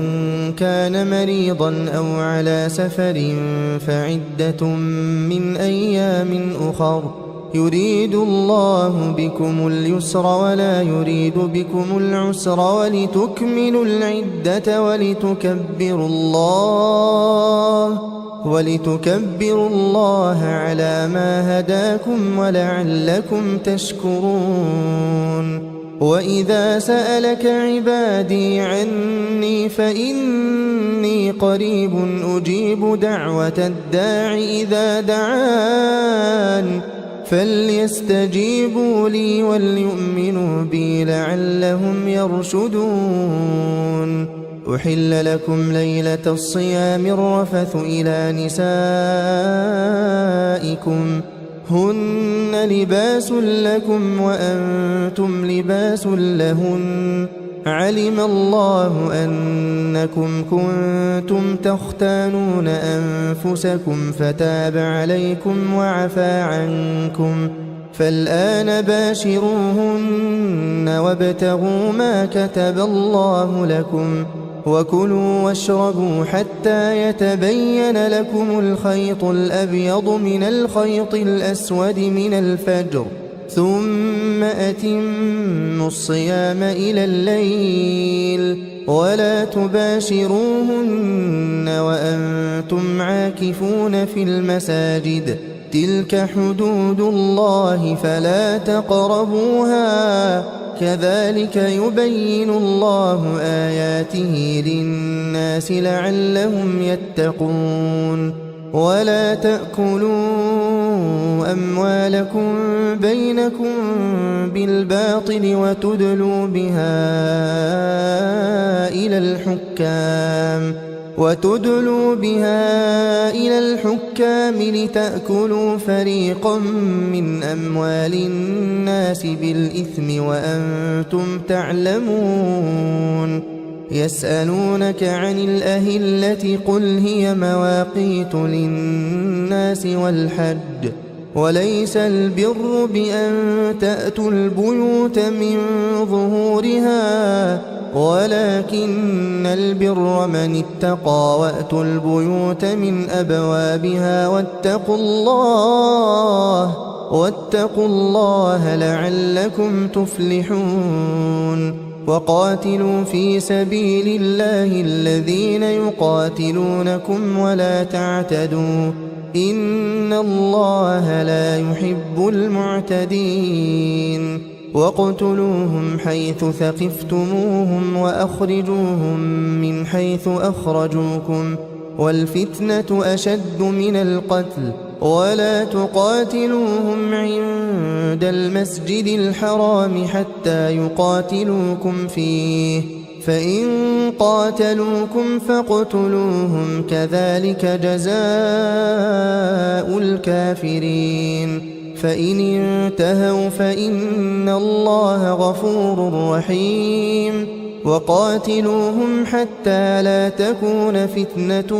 كان مريضا أو على سفر فعدة من أيام أخر يريد الله بكم اليسر ولا يريد بكم العسر ولتكملوا العدة ولتكبروا الله على ما هداكم ولعلكم تشكرون وإذا سألك عبادي عني فإني قريب أجيب دعوة الداع إذا دعان فليستجيبوا لي وليؤمنوا بي لعلهم يرشدون أحل لكم ليلة الصيام الرفث إلى نسائكم هن لباس لكم وأنتم لباس لهن علم الله أنكم كنتم تختانون أنفسكم فتاب عليكم وعفى عنكم فالآن باشروهن وابتغوا ما كتب الله لكم وكلوا واشربوا حتى يتبين لكم الخيط الأبيض من الخيط الأسود من الفجر ثم أتموا الصيام إلى الليل ولا تباشروهن وأنتم عاكفون في المساجد تلك حدود الله فلا تقربوها كذلك يبين الله آياته للناس لعلهم يتقون ولا تأكلوا أموالكم بينكم بالباطل وتدلوا بها إلى الحكام لتأكلوا فريقا من أموال الناس بالإثم وأنتم تعلمون يسألونك عن الأهلة قل هي مواقيت للناس والحج وليس البر بأن تأتوا البيوت من ظهورها ولكن البر من اتقى وأتوا البيوت من أبوابها واتقوا الله لعلكم تفلحون وقاتلوا في سبيل الله الذين يقاتلونكم ولا تعتدوا إن الله لا يحب المعتدين واقتلوهم حيث ثقفتموهم وأخرجوهم من حيث أخرجوكم والفتنة أشد من القتل ولا تقاتلوهم عند المسجد الحرام حتى يقاتلوكم فيه فإن قاتلوكم فاقتلوهم كذلك جزاء الكافرين فإن انتهوا فإن الله غفور رحيم وقاتلوهم حتى لا تكون فتنة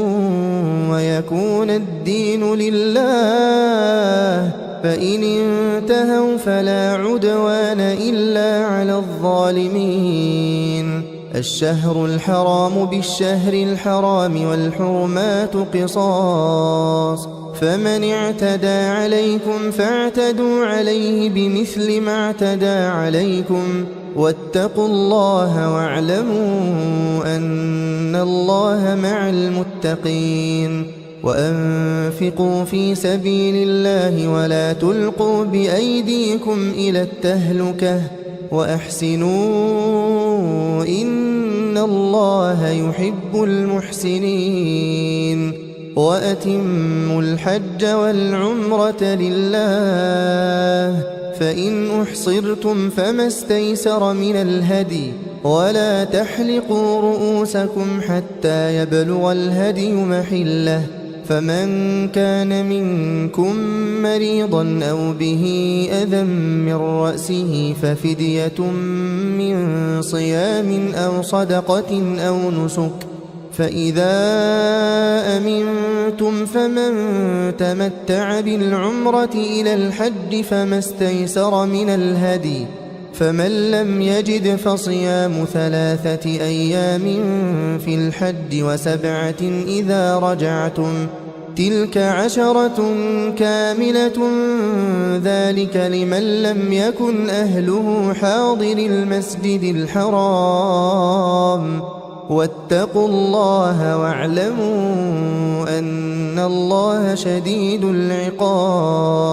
ويكون الدين لله فإن انتهوا فلا عدوان إلا على الظالمين الشهر الحرام بالشهر الحرام والحرمات قصاص فمن اعتدى عليكم فاعتدوا عليه بمثل ما اعتدى عليكم واتقوا الله واعلموا أن الله مع المتقين وأنفقوا في سبيل الله ولا تلقوا بأيديكم إلى التهلكة وأحسنوا إن الله يحب المحسنين وأتموا الحج والعمرة لله فإن أحصرتم فما استيسر من الهدي ولا تحلقوا رؤوسكم حتى يبلغ الهدي محله فمن كان منكم مريضا أو به أذى من رأسه ففدية من صيام أو صدقة أو نسك فإذا أمنتم فمن تمتع بالعمرة إلى الحج فما استيسر من الهدي فمن لم يجد فصيام 3 أيام في الحج و7 إذا رجعتم تلك 10 كاملة ذلك لمن لم يكن أهله حاضر المسجد الحرام واتقوا الله واعلموا أن الله شديد العقاب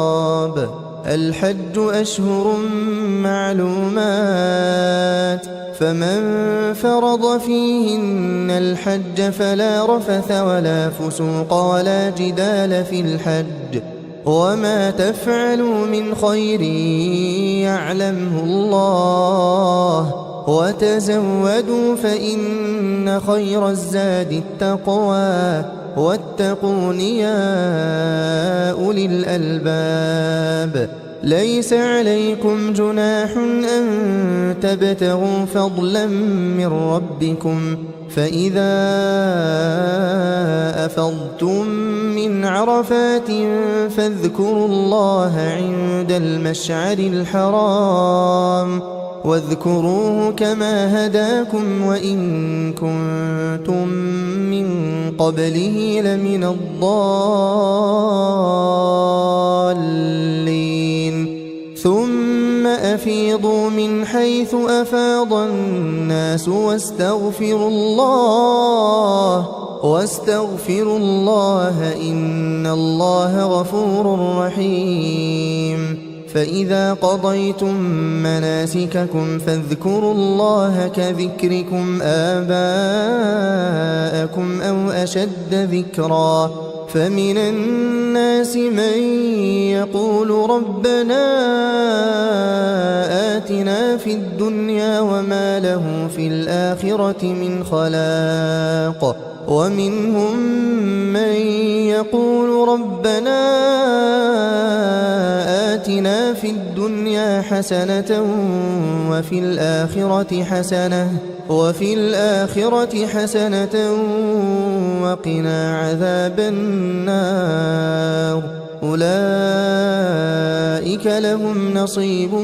الحج أشهر معلومات فمن فرض فيهن الحج فلا رفث ولا فسوق ولا جدال في الحج وما تفعلوا من خير يعلمه الله وتزودوا فإن خير الزاد التقوى واتقون يا أولي الألباب. ليس عليكم جناح أن تبتغوا فضلا من ربكم، فإذا أفضتم من عرفات فاذكروا الله عند المشعر الحرام، واذكروه كما هداكم وإن كنتم من قبله لمن الضالين. ثم أفيضوا من حيث أفاض الناس واستغفروا الله إن الله غفور رحيم. فإذا قضيتم مناسككم فاذكروا الله كذكركم آباءكم أو أشد ذكرا. فمن الناس من يقول ربنا آتنا في الدنيا وما له في الآخرة من خلاق، ومنهم من يقول ربنا آتنا في الدنيا حسنة وفي الآخرة حسنة وقنا عذاب النار. أولئك لهم نصيب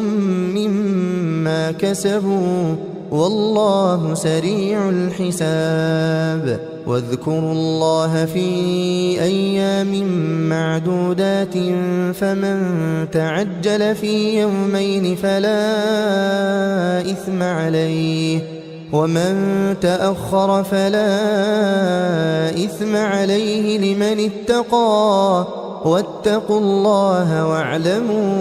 مما كسبوا والله سريع الحساب. واذكروا الله في أيام معدودات، فمن تعجل في يومين فلا إثم عليه، ومن تأخر فلا إثم عليه لمن اتقى. واتقوا الله واعلموا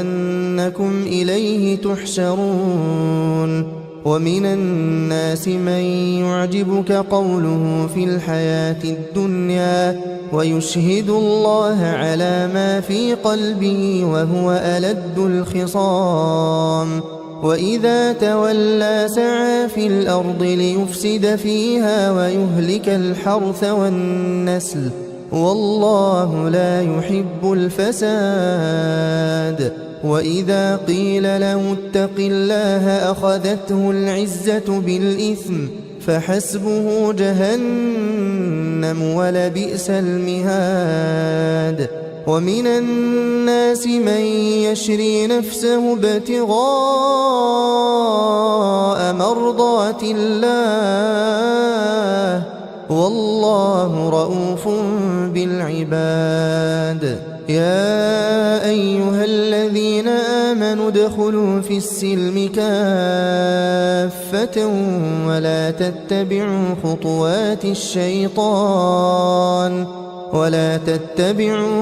أنكم إليه تحشرون. ومن الناس من يعجبك قوله في الحياة الدنيا ويشهد الله على ما في قلبه وهو ألد الخصام. وإذا تولى سعى في الأرض ليفسد فيها ويهلك الحرث والنسل والله لا يحب الفساد. وإذا قيل له اتق الله أخذته العزة بالإثم فحسبه جهنم ولبئس المهاد. ومن الناس من يشري نفسه ابتغاء مرضات الله والله رؤوف بالعباد. يا أيها الذين آمنوا ادخلوا في السلم كافة ولا تتبعوا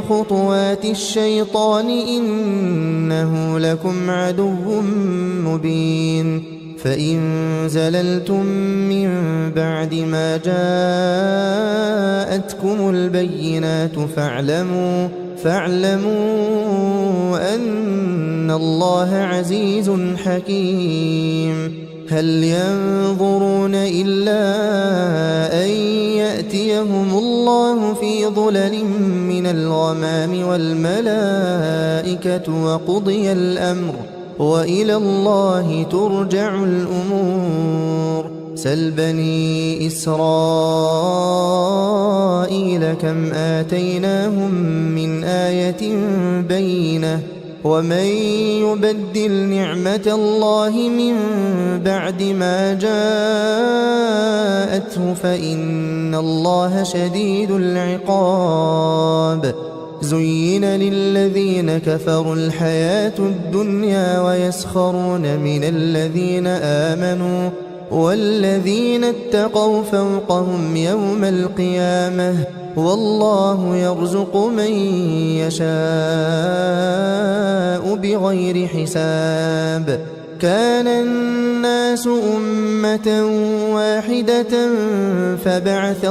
خطوات الشيطان إنه لكم عدو مبين. فإن زللتم من بعد ما جاءتكم البينات فاعلموا أن الله عزيز حكيم. هل ينظرون إلا أن يأتيهم الله في ظلل من الغمام والملائكة وقضي الأمر وإلى الله ترجع الأمور. سل بني إسرائيل كم آتيناهم من آية بينة ومن يبدل نعمة الله من بعد ما جاءته فإن الله شديد العقاب. زين للذين كفروا الحياة الدنيا ويسخرون من الذين آمنوا والذين اتقوا فوقهم يوم القيامة والله يرزق من يشاء بغير حساب. كان الناس أمة واحدة فبعث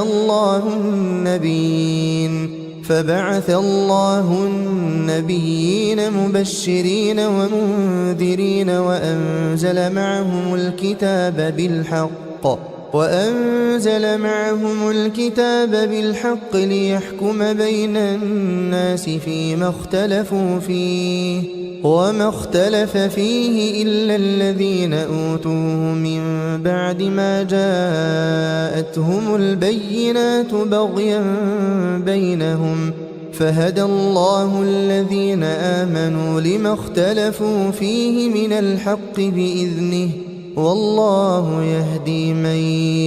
الله النبيين مبشرين ومنذرين وأنزل معهم الكتاب بالحق وأنزل معهم الكتاب بالحق ليحكم بين الناس فيما اختلفوا فيه وما اختلف فيه إلا الذين أوتوه من بعد ما جاءتهم البينات بغيا بينهم فهدى الله الذين آمنوا لما اختلفوا فيه من الحق بإذنه والله يهدي من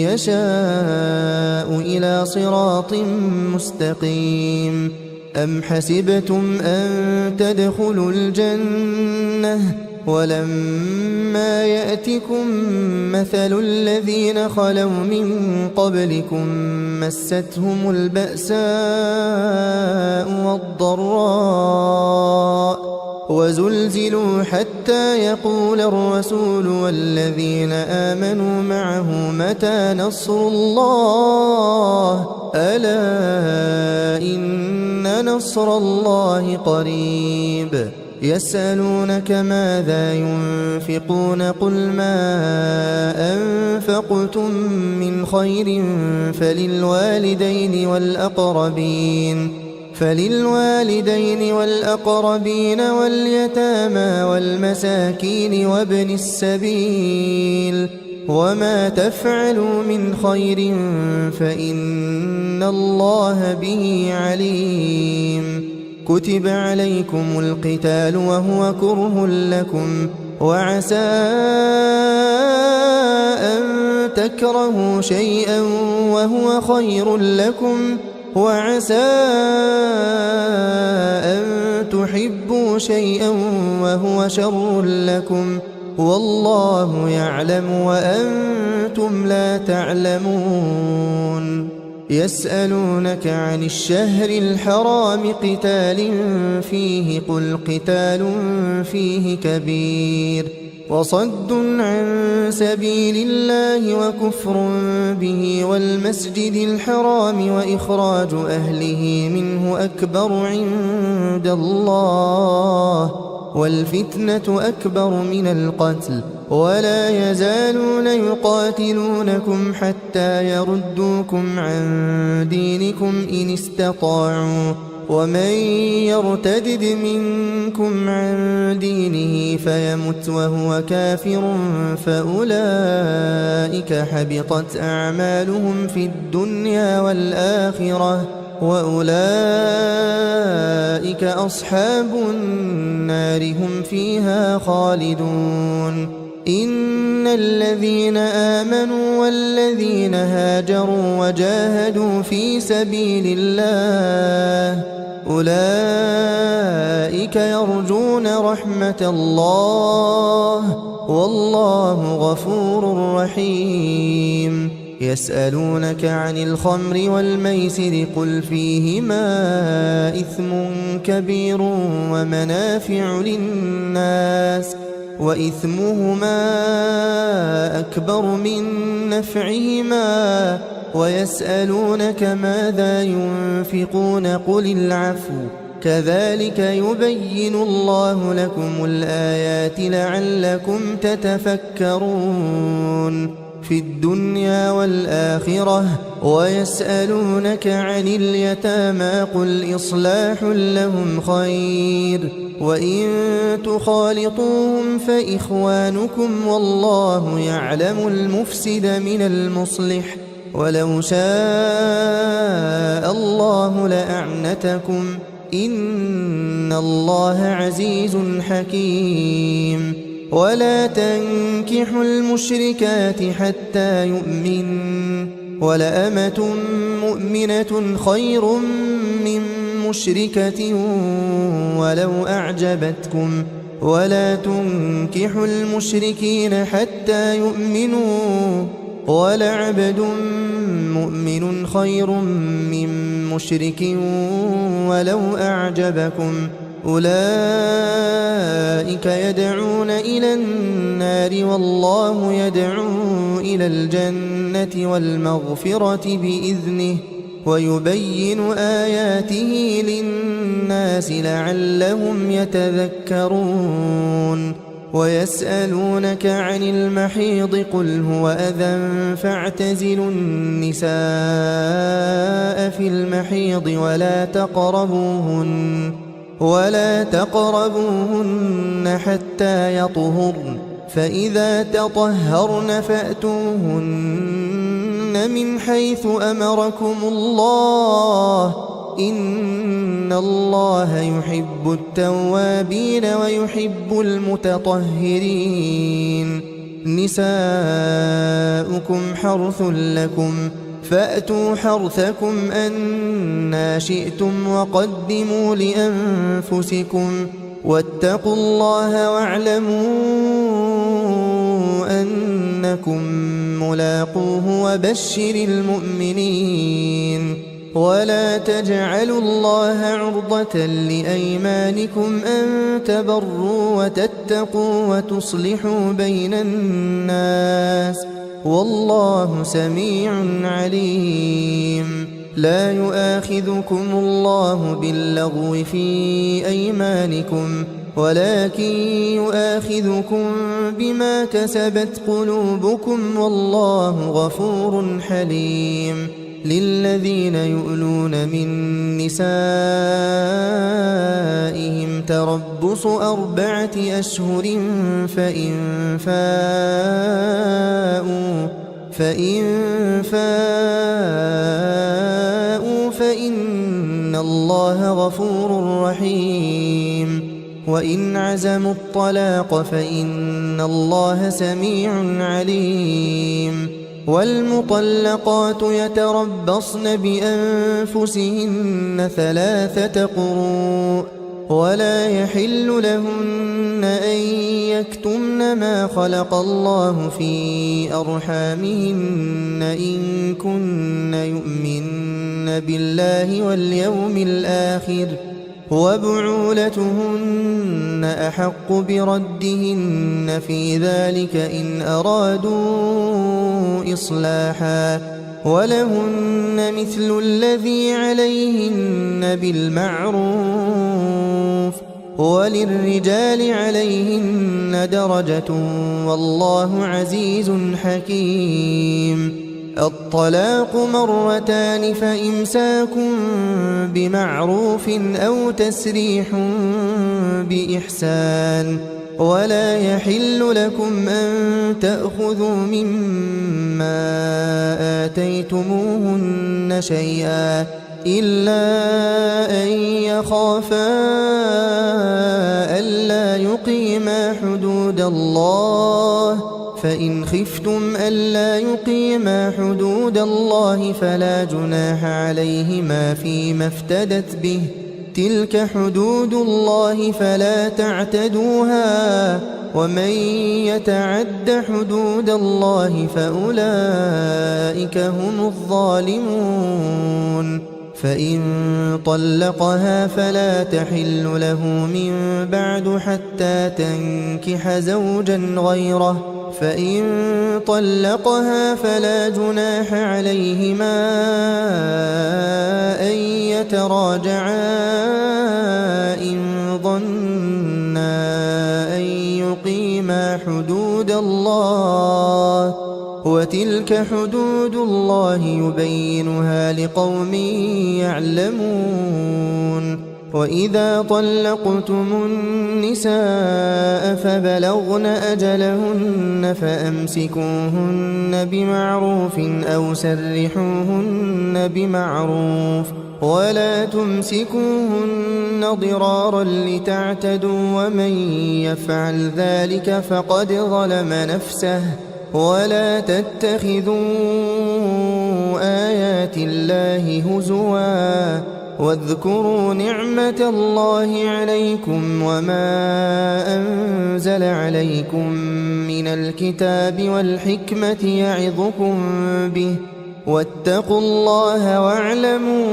يشاء إلى صراط مستقيم. أم حسبتم أن تدخلوا الجنة ولما يأتكم مثل الذين خلوا من قبلكم مستهم البأساء والضراء وزلزلوا حتى يقول الرسول والذين آمنوا معه متى نصر الله ألا إن نصر الله قريب. يسألونك ماذا ينفقون قل ما أنفقتم من خير فللوالدين والأقربين واليتامى والمساكين وابن السبيل وما تفعلوا من خير فإن الله به عليم. كتب عليكم القتال وهو كره لكم وعسى أن تكرهوا شيئا وهو خير لكم وعسى أن تحبوا شيئا وهو شر لكم والله يعلم وأنتم لا تعلمون. يسألونك عن الشهر الحرام قتال فيه قل قتال فيه كبير وصد عن سبيل الله وكفر به والمسجد الحرام وإخراج أهله منه أكبر عند الله والفتنة أكبر من القتل ولا يزالون يقاتلونكم حتى يردوكم عن دينكم إن استطاعوا ومن يرتدد منكم عن دينه فيمت وهو كافر فأولئك حبطت أعمالهم في الدنيا والآخرة وأولئك أصحاب النار هم فيها خالدون. إن الذين آمنوا والذين هاجروا وجاهدوا في سبيل الله أولئك يرجون رحمة الله والله غفور رحيم. يسألونك عن الخمر والميسر قل فيهما إثم كبير ومنافع للناس وإثمهما أكبر من نفعهما ويسألونك ماذا ينفقون قل العفو كذلك يبين الله لكم الآيات لعلكم تتفكرون في الدنيا والآخرة. ويسألونك عن اليتامى قل إصلاح لهم خير وإن تخالطوهم فإخوانكم والله يعلم المفسد من المصلح ولو شاء الله لأعنتكم إن الله عزيز حكيم. ولا تنكحوا المشركات حتى يؤمن ولأمة مؤمنة خير من مشركة ولو أعجبتكم ولا تنكحوا المشركين حتى يؤمنوا ولعبد مؤمن خير من مشرك ولو أعجبكم أولئك يدعون إلى النار والله يدعو إلى الجنة والمغفرة بإذنه ويبين آياته للناس لعلهم يتذكرون. ويسألونك عن المحيض قل هو أذى فاعتزلوا النساء في المحيض ولا تقربوهن حتى يطهرن فإذا تطهرن فأتوهن من حيث أمركم الله إن الله يحب التوابين ويحب المتطهرين نساؤكم حرث لكم فأتوا حرثكم أنى شئتم وقدموا لأنفسكم واتقوا الله واعلموا أنكم ملاقوه وبشر المؤمنين ولا تجعلوا الله عرضة لأيمانكم أن تبروا وتتقوا وتصلحوا بين الناس والله سميع عليم لا يؤاخذكم الله باللغو في أيمانكم ولكن يؤاخذكم بما كسبت قلوبكم والله غفور حليم للذين يؤلون من نسائهم تربص 4 أشهر فإن فاءوا فإن الله غفور رحيم وإن عزموا الطلاق فإن الله سميع عليم والمطلقات يتربصن بأنفسهن 3 قروء ولا يحل لهن أن يكتمن ما خلق الله في أرحامهن إن كن يؤمن بالله واليوم الآخر وبعولتهن أحق بردهن في ذلك إن أرادوا إصلاحا ولهن مثل الذي عليهن بالمعروف وللرجال عليهن درجة والله عزيز حكيم الطلاق 2 فإمساك بمعروف أو تسريح بإحسان ولا يحل لكم أن تأخذوا مما آتيتموهن شيئا إلا أن يخافا ألا يقيما حدود الله فإن خفتم ألا يقيما حدود الله فلا جناح عليهما فيما افتدت به تلك حدود الله فلا تعتدوها ومن يتعد حدود الله فأولئك هم الظالمون فإن طلقها فلا تحل له من بعد حتى تنكح زوجا غيره فإن طلقها فلا جناح عليهما أن يتراجعا إن ظنا أن يقيما حدود الله وتلك حدود الله يبينها لقوم يعلمون وإذا طلقتم النساء فبلغن أجلهن فأمسكوهن بمعروف أو سرحوهن بمعروف ولا تمسكوهن ضرارا لتعتدوا ومن يفعل ذلك فقد ظلم نفسه ولا تتخذوا آيات الله هزوا واذكروا نعمة الله عليكم وما أنزل عليكم من الكتاب والحكمة يعظكم به واتقوا الله واعلموا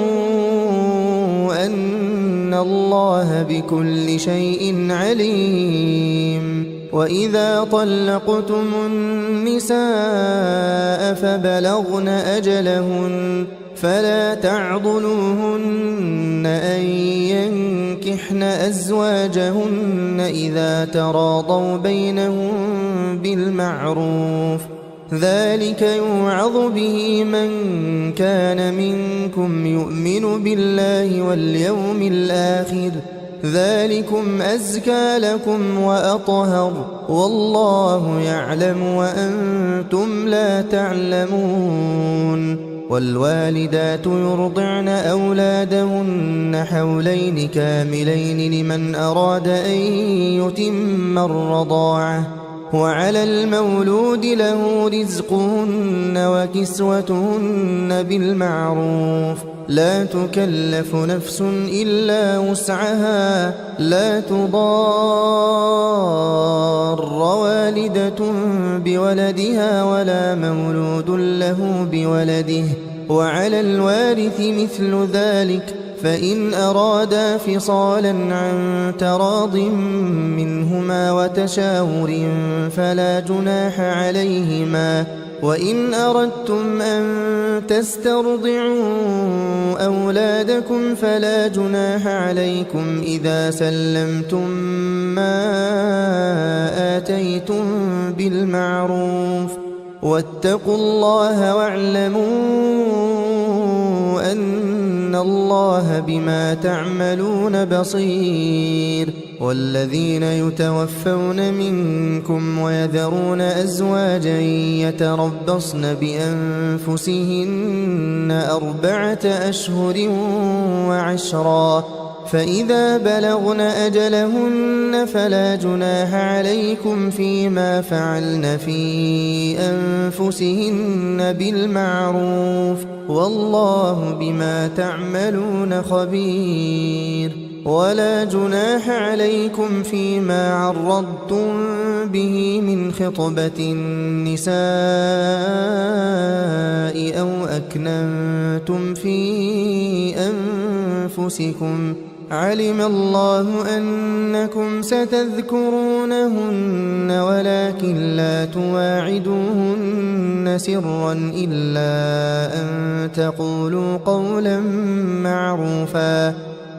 أن الله بكل شيء عليم وإذا طلقتم النساء فبلغن أجلهن فلا تعضلوهن أن ينكحن أزواجهن إذا تراضوا بينهم بالمعروف، ذلك يوعظ به من كان منكم يؤمن بالله واليوم الآخر، ذلكم أزكى لكم وأطهر، والله يعلم وأنتم لا تعلمون. والوالدات يرضعن أولادهن حولين كاملين لمن أراد أن يتم الرضاعة، وعلى المولود له رزقهن وكسوتهن بالمعروف، لا تكلف نفس إلا وسعها، لا تضار والدة بولدها ولا مولود له بولده، وعلى الوارث مثل ذلك، فإن أرادا فصالا عن تراض منهما وتشاور فلا جناح عليهما. وإن أردتم أن تسترضعوا أولادكم فلا جناح عليكم إذا سلمتم ما آتيتم بالمعروف، واتقوا الله واعلموا أن الله بما تعملون بصير. والذين يتوفون منكم ويذرون أزواجا يتربصن بأنفسهن 4 أشهر وعشرا، فإذا بلغن أجلهن فلا جناح عليكم فيما فعلن في أنفسهن بالمعروف، والله بما تعملون خبير. ولا جناح عليكم فيما عرضتم به من خطبة النساء أو أكننتم في أنفسكم، علم الله أنكم ستذكرونهن ولكن لا تواعدوهن سرا إلا أن تقولوا قولا معروفا،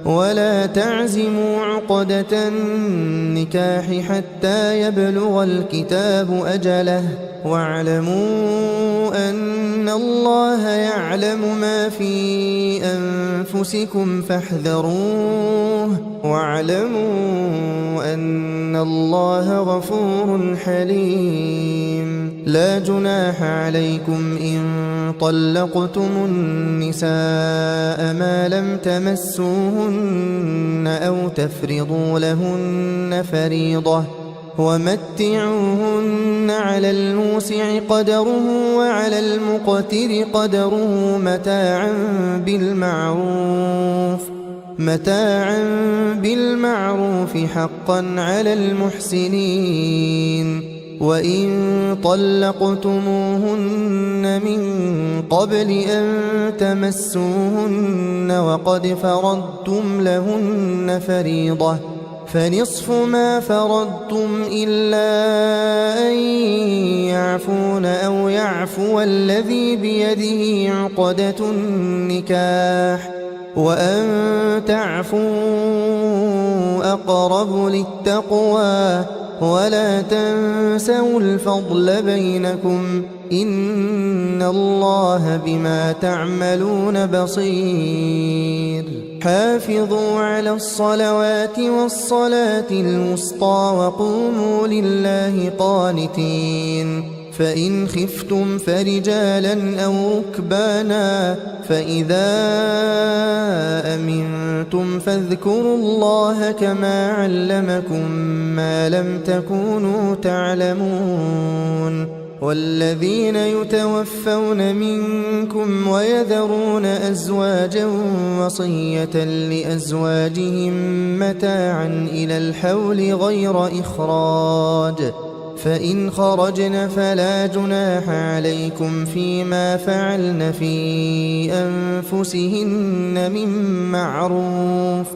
ولا تعزموا عقدة النكاح حتى يبلغ الكتاب أجله، واعلموا أن الله يعلم ما في أنفسكم فاحذروه، واعلموا أن الله غفور حليم. لا جناح عليكم إن طلقتم النساء ما لم تمسوهن أو تفرضوا لهن فريضة، ومتعوهن على الموسع قدره وعلى المقتر قدره متاعا بالمعروف حقا على المحسنين. وإن طلقتموهن من قبل أن تمسوهن وقد فرضتم لهن فريضة فنصف ما فرضتم إلا أن يعفون أو يعفو الذي بيده عقدة النكاح، وأن تعفوا أقرب للتقوى، ولا تنسوا الفضل بينكم، إن الله بما تعملون بصير. حافظوا على الصلوات والصلاة الوسطى وقوموا لله قانتين، فإن خفتم فرجالا أو ركبانا، فإذا أمنتم فاذكروا الله كما علمكم ما لم تكونوا تعلمون. والذين يتوفون منكم ويذرون أزواجا وصية لأزواجهم متاعا إلى الحول غير إخراج، فإن خرجن فلا جناح عليكم فيما فعلن في أنفسهن من معروف،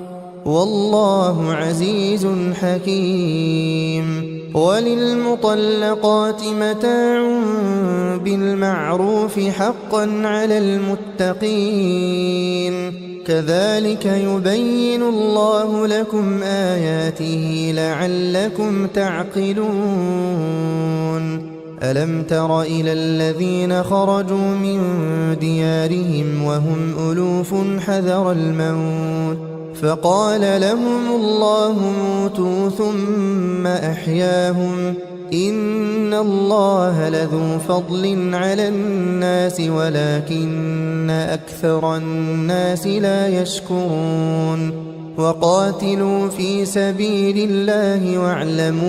والله عزيز حكيم. وللمطلقات متاع بالمعروف حقا على المتقين كذلك يبين الله لكم آياته لعلكم تعقلون ألم تر إلى الذين خرجوا من ديارهم وهم ألوف حذر الموت فقال لهم الله موتوا ثم أحياهم إن الله لذو فضل على الناس ولكن أكثر الناس لا يشكرون وقاتلوا في سبيل الله واعلموا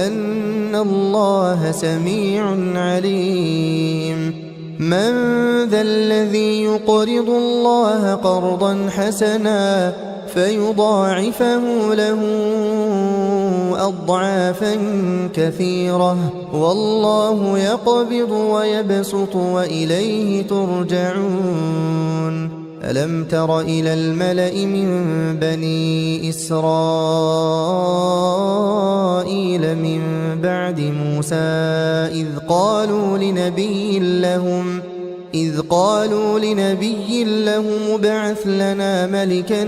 أن الله سميع عليم من ذا الذي يقرض الله قرضا حسنا فيضاعفه له أضعافا كثيرة والله يقبض ويبسط وإليه ترجعون ألم تر إلى الملأ من بني إسرائيل من بعد موسى إذ قالوا لنبي لهم ابعث لنا ملكا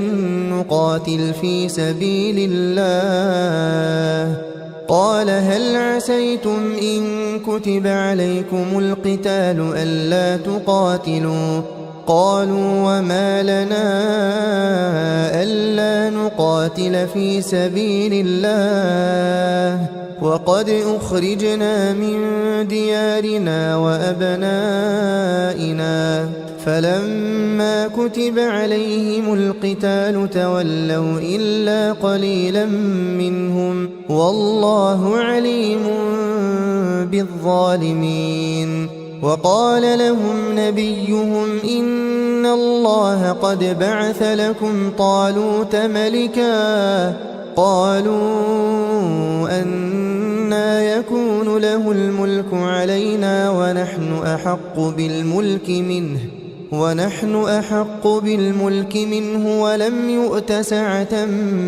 نقاتل في سبيل الله قال هل عسيتم إن كتب عليكم القتال ألا تقاتلوا قالوا وما لنا ألا نقاتل في سبيل الله وقد أخرجنا من ديارنا وأبنائنا فلما كتب عليهم القتال تولوا إلا قليلا منهم والله عليم بالظالمين وقال لهم نبيهم إن الله قد بعث لكم طالوت ملكا قالوا أنى يكون له الملك علينا ونحن أحق بالملك منه ولم يؤت سعة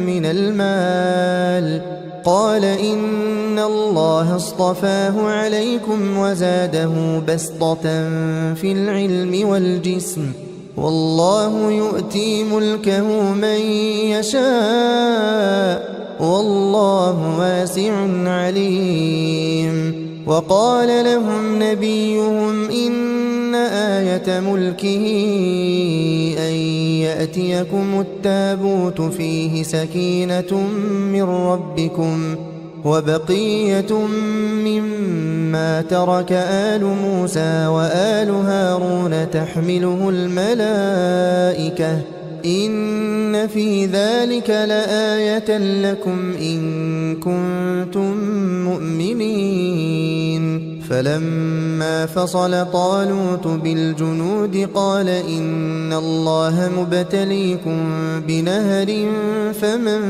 من المال قال إن الله اصطفاه عليكم وزاده بسطة في العلم والجسم والله يؤتي ملكه من يشاء والله واسع عليم وقال لهم نبيهم إن آية ملكه أن يأتيكم التابوت فيه سكينة من ربكم وبقية مما ترك آل موسى وآل هارون تحمله الملائكة إن في ذلك لآية لكم إن كنتم مؤمنين فلما فصل طالوت بالجنود قال إن الله مبتليكم بنهر فمن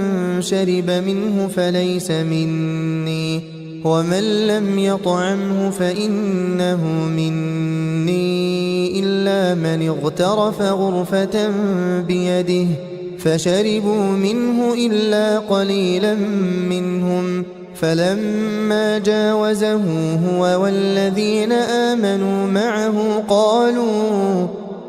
شرب منه فليس مني ومن لم يطعمه فإنه مني إلا من اغترف غرفة بيده فشربوا منه إلا قليلا منهم فلما جاوزه هو والذين آمنوا معه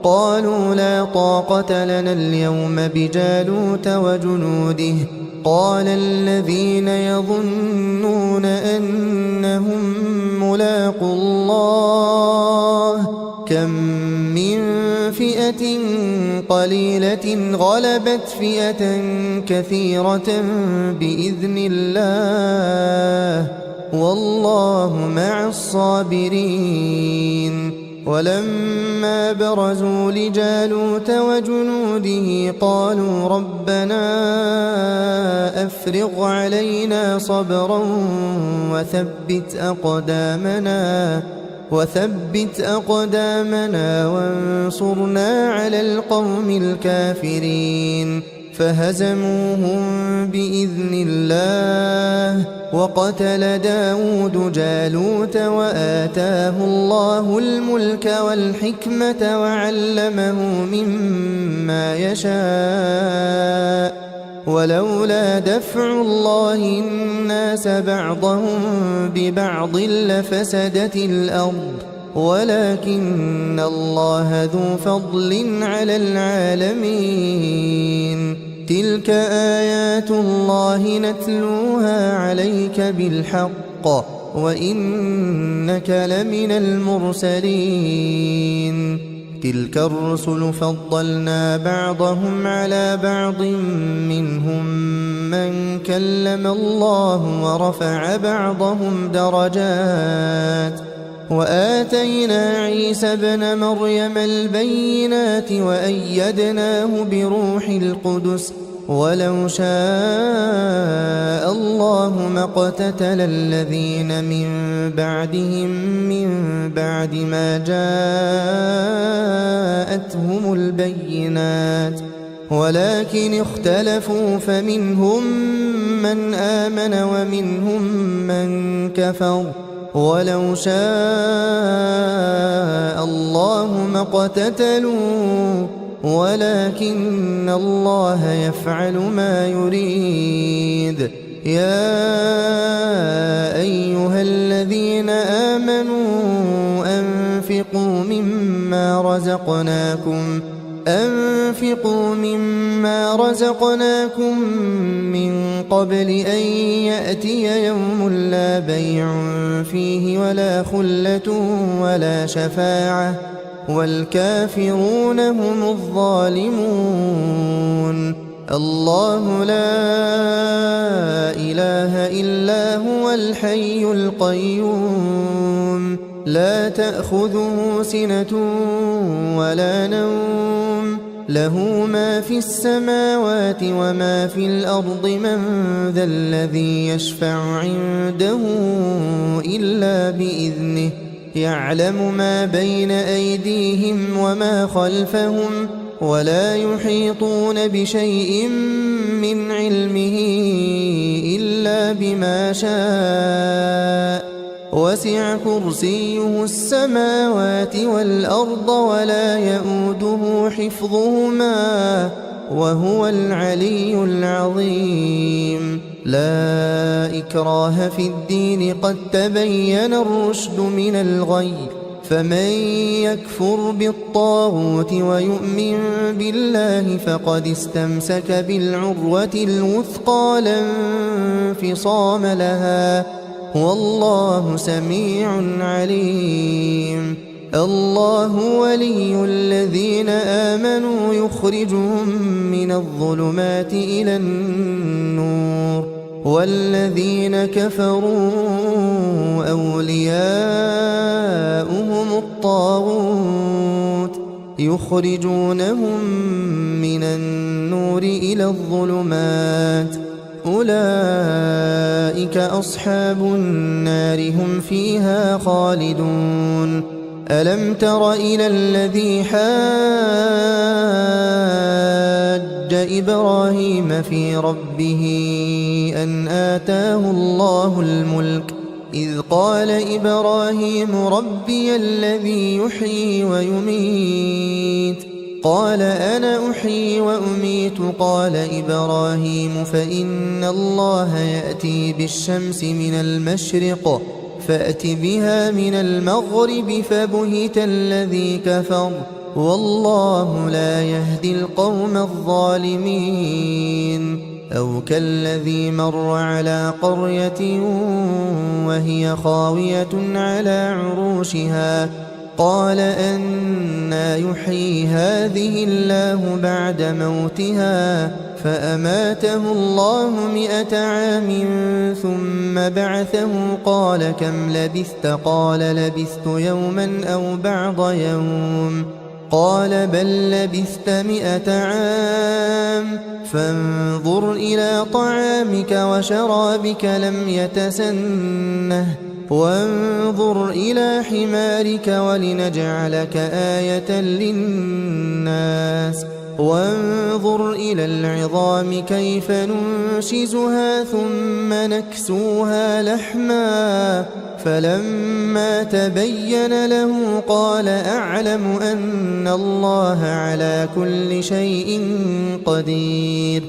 قالوا لا طاقة لنا اليوم بجالوت وجنوده قال الذين يظنون أنهم ملاقو الله كم من فئة قليلة غلبت فئة كثيرة بإذن الله والله مع الصابرين ولما برزوا لجالوت وجنوده قالوا ربنا أفرغ علينا صبرا وثبت أقدامنا وانصرنا على القوم الكافرين فهزموهم بإذن الله وقتل داود جالوت وآتاه الله الملك والحكمة وعلمه مما يشاء ولولا دفع الله الناس بعضهم ببعض لفسدت الأرض ولكن الله ذو فضل على العالمين تلك آيات الله نتلوها عليك بالحق وإنك لمن المرسلين تلك الرسل فضلنا بعضهم على بعض منهم من كلم الله ورفع بعضهم درجات وآتينا عيسى ابن مريم البينات وأيدناه بروح القدس ولو شاء الله ما اقتتل الذين من بعدهم من بعد ما جاءتهم البينات ولكن اختلفوا فمنهم من آمن ومنهم من كفر ولو شاء الله ما اقتتلوا ولكن الله يفعل ما يريد يا أيها الذين آمنوا أنفقوا مما رزقناكم من قبل أن يأتي يوم لا بيع فيه ولا خلة ولا شفاعة والكافرون هم الظالمون الله لا إله إلا هو الحي القيوم لا تأخذه سنة ولا نوم له ما في السماوات وما في الأرض من ذا الذي يشفع عنده إلا بإذنه يعلم ما بين أيديهم وما خلفهم ولا يحيطون بشيء من علمه إلا بما شاء وسع كرسيه السماوات والأرض ولا يؤوده حفظهما وهو العلي العظيم لا إكراه في الدين قد تبين الرشد من الغي فمن يكفر بالطاغوت ويؤمن بالله فقد استمسك بالعروة الوثقى لا انفصام لها والله سميع عليم الله ولي الذين آمنوا يخرجهم من الظلمات إلى النور والذين كفروا أولياؤهم الطاغوت يخرجونهم من النور إلى الظلمات أولئك أصحاب النار هم فيها خالدون ألم تر إلى الذي حاج إبراهيم في ربه أن آتاه الله الملك إذ قال إبراهيم ربي الذي يحيي ويميت قال أنا أحيي وأميت قال إبراهيم فإن الله يأتي بالشمس من المشرق فأت بها من المغرب فبهت الذي كفر والله لا يهدي القوم الظالمين أو كالذي مر على قرية وهي خاوية على عروشها قال أنى يحيي هذه الله بعد موتها فأماته الله 100 عام ثم بعثه قال كم لبثت قال لبثت يوما أو بعض يوم قال بل لبثت 100 عام فانظر إلى طعامك وشرابك لم يتسنه وانظر إلى حمارك ولنجعلك آية للناس وانظر إلى العظام كيف ننشزها ثم نكسوها لحما فلما تبين له قال أعلم أن الله على كل شيء قدير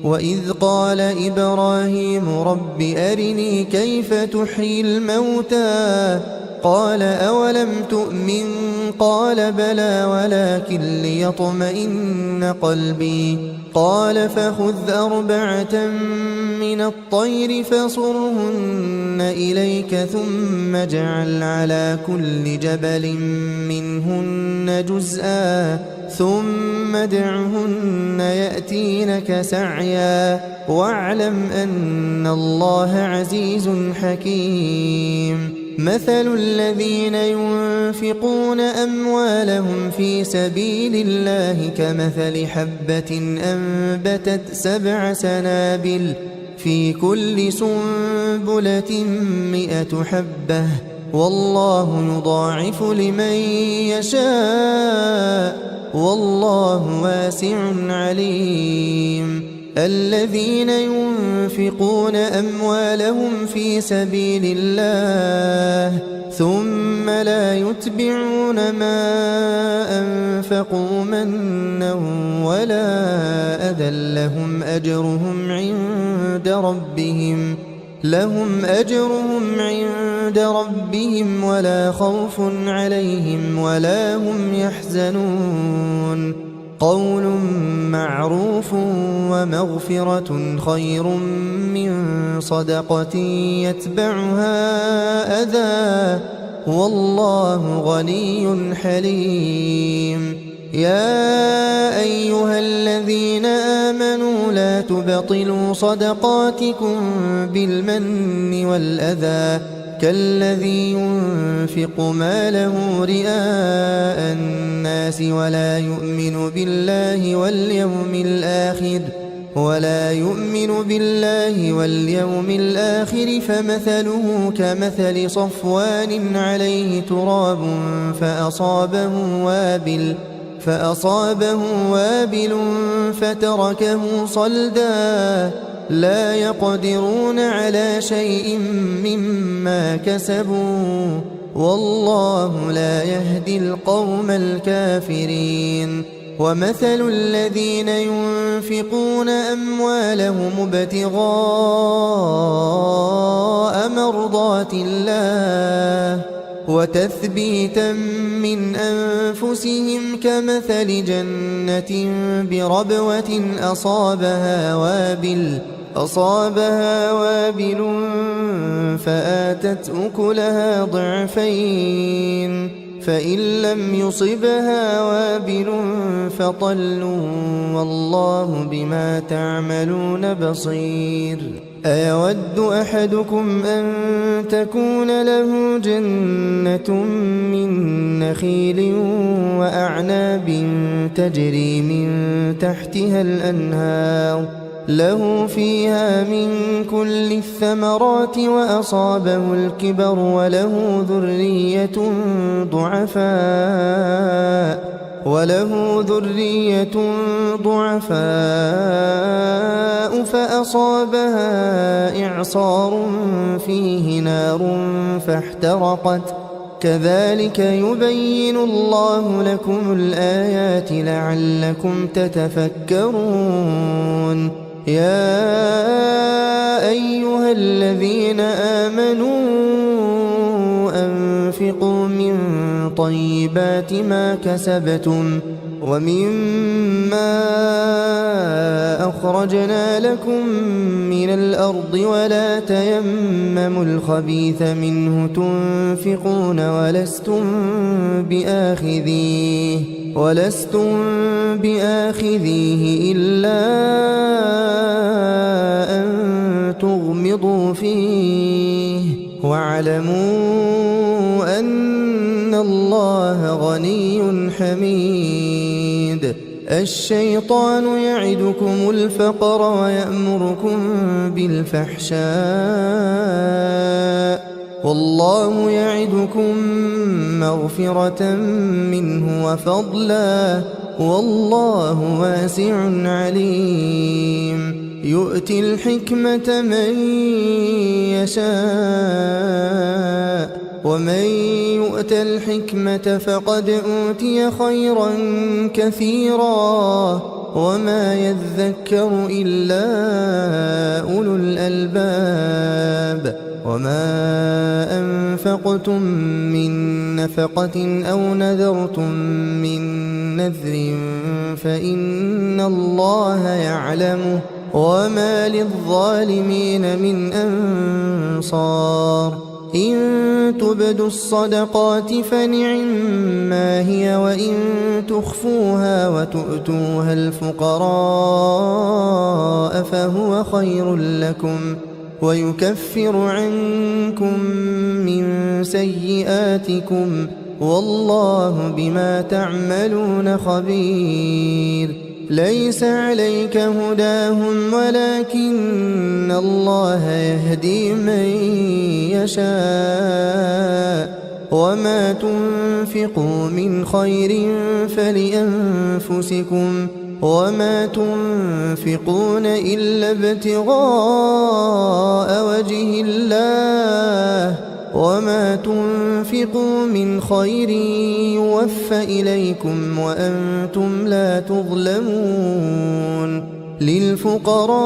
وإذ قال إبراهيم رب أرني كيف تحيي الموتى قال أولم تؤمن قال بلى ولكن ليطمئن قلبي قال فخذ 4 من الطير فصرهن إليك ثم اجعل على كل جبل منهن جزءا ثم ادعهن يأتينك سعيا واعلم أن الله عزيز حكيم مثل الذين ينفقون أموالهم في سبيل الله كمثل حبة أنبتت 7 سنابل في كل سنبلة 100 حبة والله يضاعف لمن يشاء والله واسع عليم الذين ينفقون أموالهم في سبيل الله ثم لا يتبعون ما أنفقوا منا ولا أذى لهم أجرهم عند ربهم ولا خوف عليهم ولا هم يحزنون قول معروف ومغفرة خير من صدقة يتبعها أذى والله غني حليم يا أيها الذين آمنوا لا تبطلوا صدقاتكم بالمن والأذى كالذي ينفق ماله رئاء الناس ولا يؤمن بالله واليوم الآخر فمثله كمثل صفوان عليه تراب فأصابه وابل فتركه صلدا لا يقدرون على شيء مما كسبوا والله لا يهدي القوم الكافرين ومثل الذين ينفقون أموالهم ابتغاء مرضات الله وتثبيتا من أنفسهم كمثل جنة بربوة أصابها وابل فآتت أكلها ضعفين فإن لم يصبها وابل فطل والله بما تعملون بصير أيود أحدكم أن تكون له جنة من نخيل وأعناب تجري من تحتها الأنهار له فيها من كل الثمرات وأصابه الكبر وله ذرية ضعفاء فأصابها إعصار فيه نار فاحترقت كذلك يبين الله لكم الآيات لعلكم تتفكرون يا أيها الذين آمنوا أنفقوا من طيبات ما كسبتم ومما أخرجنا لكم من الأرض ولا تيمموا الخبيث منه تنفقون ولستم بآخذيه إلا أن تغمضوا فيه واعلموا أن الله غني حميد الشيطان يعدكم الفقر ويأمركم بالفحشاء والله يعدكم مغفرة منه وفضلا والله واسع عليم يؤتي الحكمة من يشاء ومن يؤت الحكمة فقد أوتي خيرا كثيرا وما يذكر إلا أولو الألباب وما أنفقتم من نفقة أو نذرتم من نذر فإن الله يعلمه وما للظالمين من أنصار إن تبدوا الصدقات فنعما هي وإن تخفوها وتؤتوها الفقراء فهو خير لكم ويكفر عنكم من سيئاتكم والله بما تعملون خبير ليس عليك هداهم ولكن الله يهدي من يشاء وما تنفقوا من خير فلأنفسكم وما تنفقون إلا ابتغاء وجه الله وما تنفقوا من خير يوفى إليكم وأنتم لا تظلمون للفقراء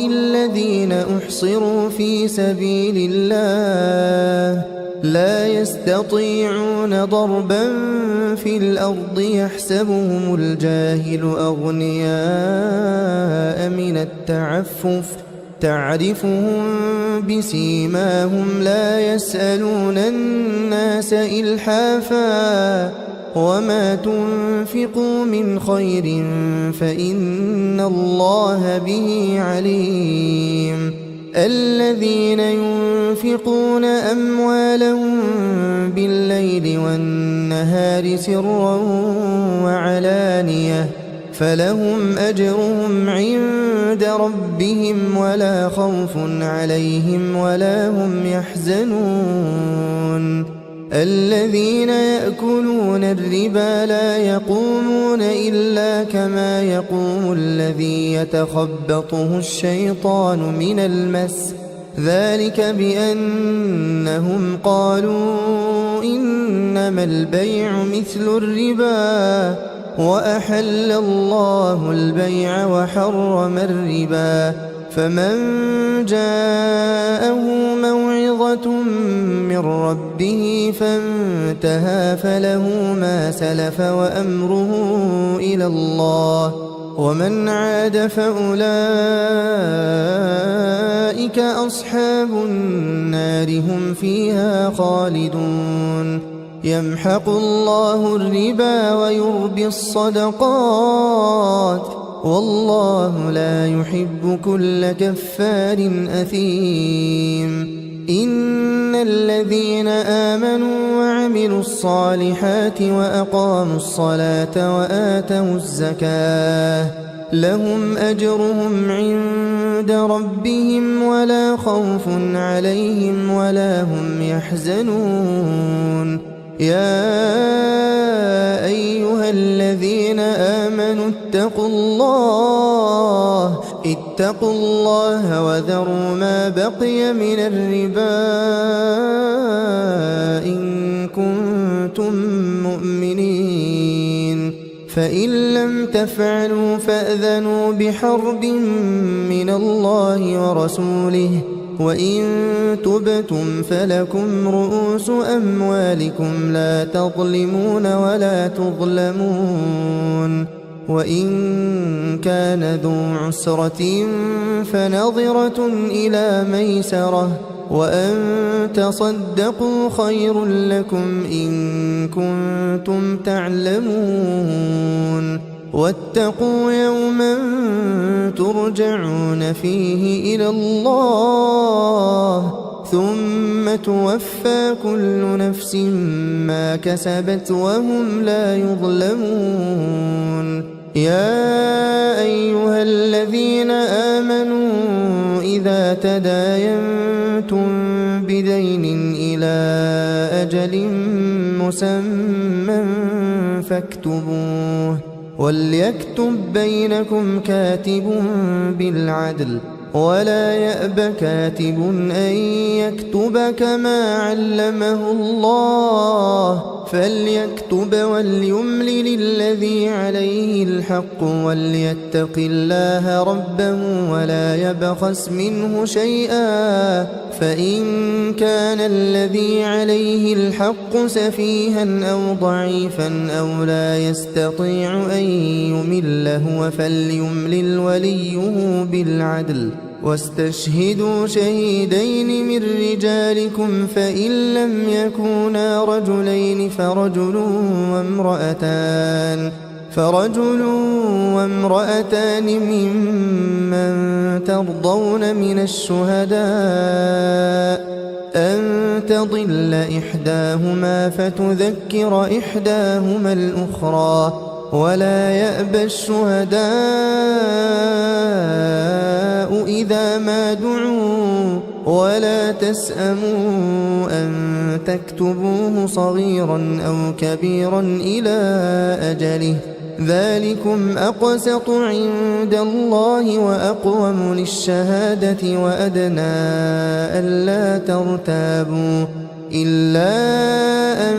الذين أحصروا في سبيل الله لا يستطيعون ضربا في الأرض يحسبهم الجاهل أغنياء من التعفف تعرفهم بسيماهم لا يسألون الناس إلحافا وما تنفقوا من خير فإن الله به عليم الذين ينفقون أموالهم بالليل والنهار سرا وعلانية فلهم أجرهم عند ربهم ولا خوف عليهم ولا هم يحزنون الذين يأكلون الربا لا يقومون إلا كما يقوم الذي يتخبطه الشيطان من المس ذلك بأنهم قالوا إنما البيع مثل الربا وأحل الله البيع وحرم الربا فمن جاءه موعظة من ربه فانتهى فله ما سلف وأمره إلى الله ومن عاد فأولئك أصحاب النار هم فيها خالدون يمحق الله الربا ويربي الصدقات والله لا يحب كل كفار أثيم إن الذين آمنوا وعملوا الصالحات وأقاموا الصلاة وآتوا الزكاة لهم أجرهم عند ربهم ولا خوف عليهم ولا هم يحزنون يا أيها الذين آمنوا اتقوا الله وذروا ما بقي من الربا إن كنتم مؤمنين فإن لم تفعلوا فأذنوا بحرب من الله ورسوله وإن تبتم فلكم رؤوس أموالكم لا تظلمون ولا تظلمون وإن كان ذو عسرة فنظرة إلى ميسرة وأن تصدقوا خير لكم إن كنتم تعلمون واتقوا يوما ترجعون فيه إلى الله ثم توفى كل نفس ما كسبت وهم لا يظلمون يا أيها الذين آمنوا إذا تداينتم بدين إلى أجل مسمى فاكتبوه وليكتب بينكم كاتب بالعدل ولا يأب كاتب أن يكتب كما علمه الله فليكتب وليملل الذي عليه الحق وليتق الله ربه ولا يبخس منه شيئا فإن كان الذي عليه الحق سفيها أو ضعيفا أو لا يستطيع أن يمل هو فليملل وليه بالعدل واستشهدوا شهيدين من رجالكم فإن لم يكونا رجلين فرجل وامرأتان ممن ترضون من الشهداء أن تضل إحداهما فتذكر إحداهما الأخرى ولا يأبى الشهداء إذا ما دعوا ولا تسأموا أن تكتبوه صغيرا أو كبيرا إلى أجله ذلكم أقسط عند الله وأقوم للشهادة وأدنى ألا ترتابوا إلا أن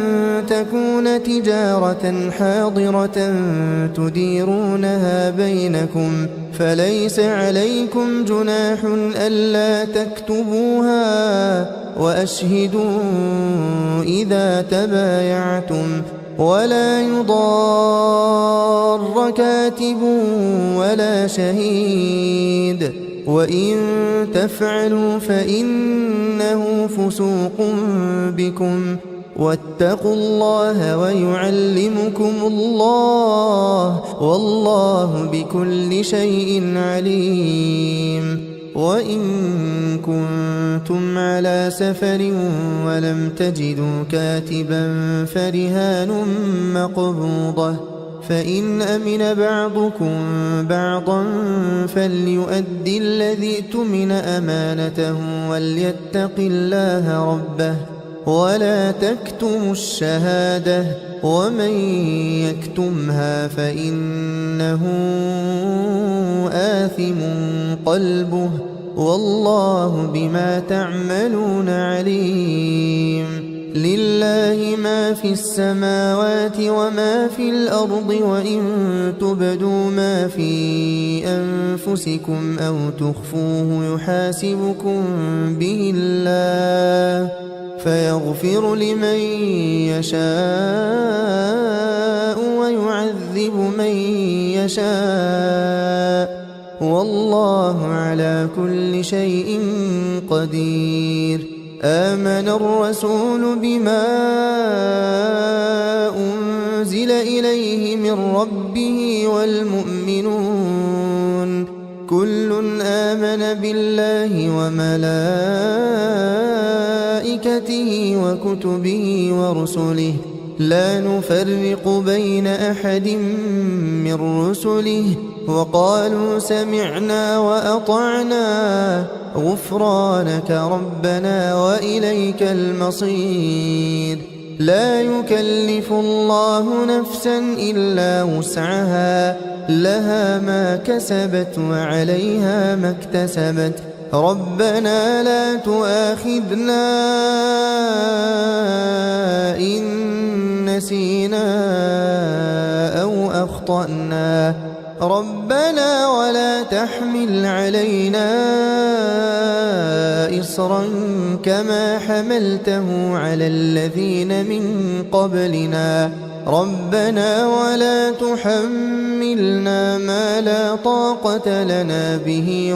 تكون تجارة حاضرة تديرونها بينكم فليس عليكم جناح ألا تكتبوها وأشهدوا إذا تبايعتم ولا يضار كاتب ولا شهيد وإن تفعلوا فإنه فسوق بكم واتقوا الله ويعلمكم الله والله بكل شيء عليم وإن كنتم على سفر ولم تجدوا كاتبا فرهان مقبوضة فإن أمن بعضكم بعضا فليؤدي الذي اؤتمن أمانته وليتق الله ربه ولا تكتموا الشهادة ومن يكتمها فإنه آثم قلبه والله بما تعملون عليم لله ما في السماوات وما في الأرض وإن تبدوا ما في أنفسكم أو تخفوه يحاسبكم به الله فيغفر لمن يشاء ويعذب من يشاء والله على كل شيء قدير آمن الرسول بما أنزل إليه من ربه والمؤمنون كل آمن بالله وملائكته وكتبه ورسله لا نفرق بين أحد من رسله وقالوا سمعنا وأطعنا غفرانك ربنا وإليك المصير لا يكلف الله نفسا إلا وسعها لها ما كسبت وعليها ما اكتسبت ربنا لا تؤاخذنا إن نسينا أو أخطأنا ربنا ولا تحمل علينا إصرا كما حملته على الذين من قبلنا ربنا ولا تحملنا ما لا طاقة لنا به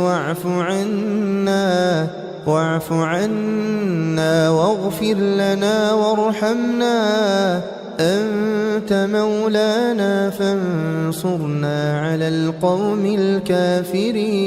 واعف عنا واغفر لنا وارحمنا أنت مولانا فانصرنا على القوم الكافرين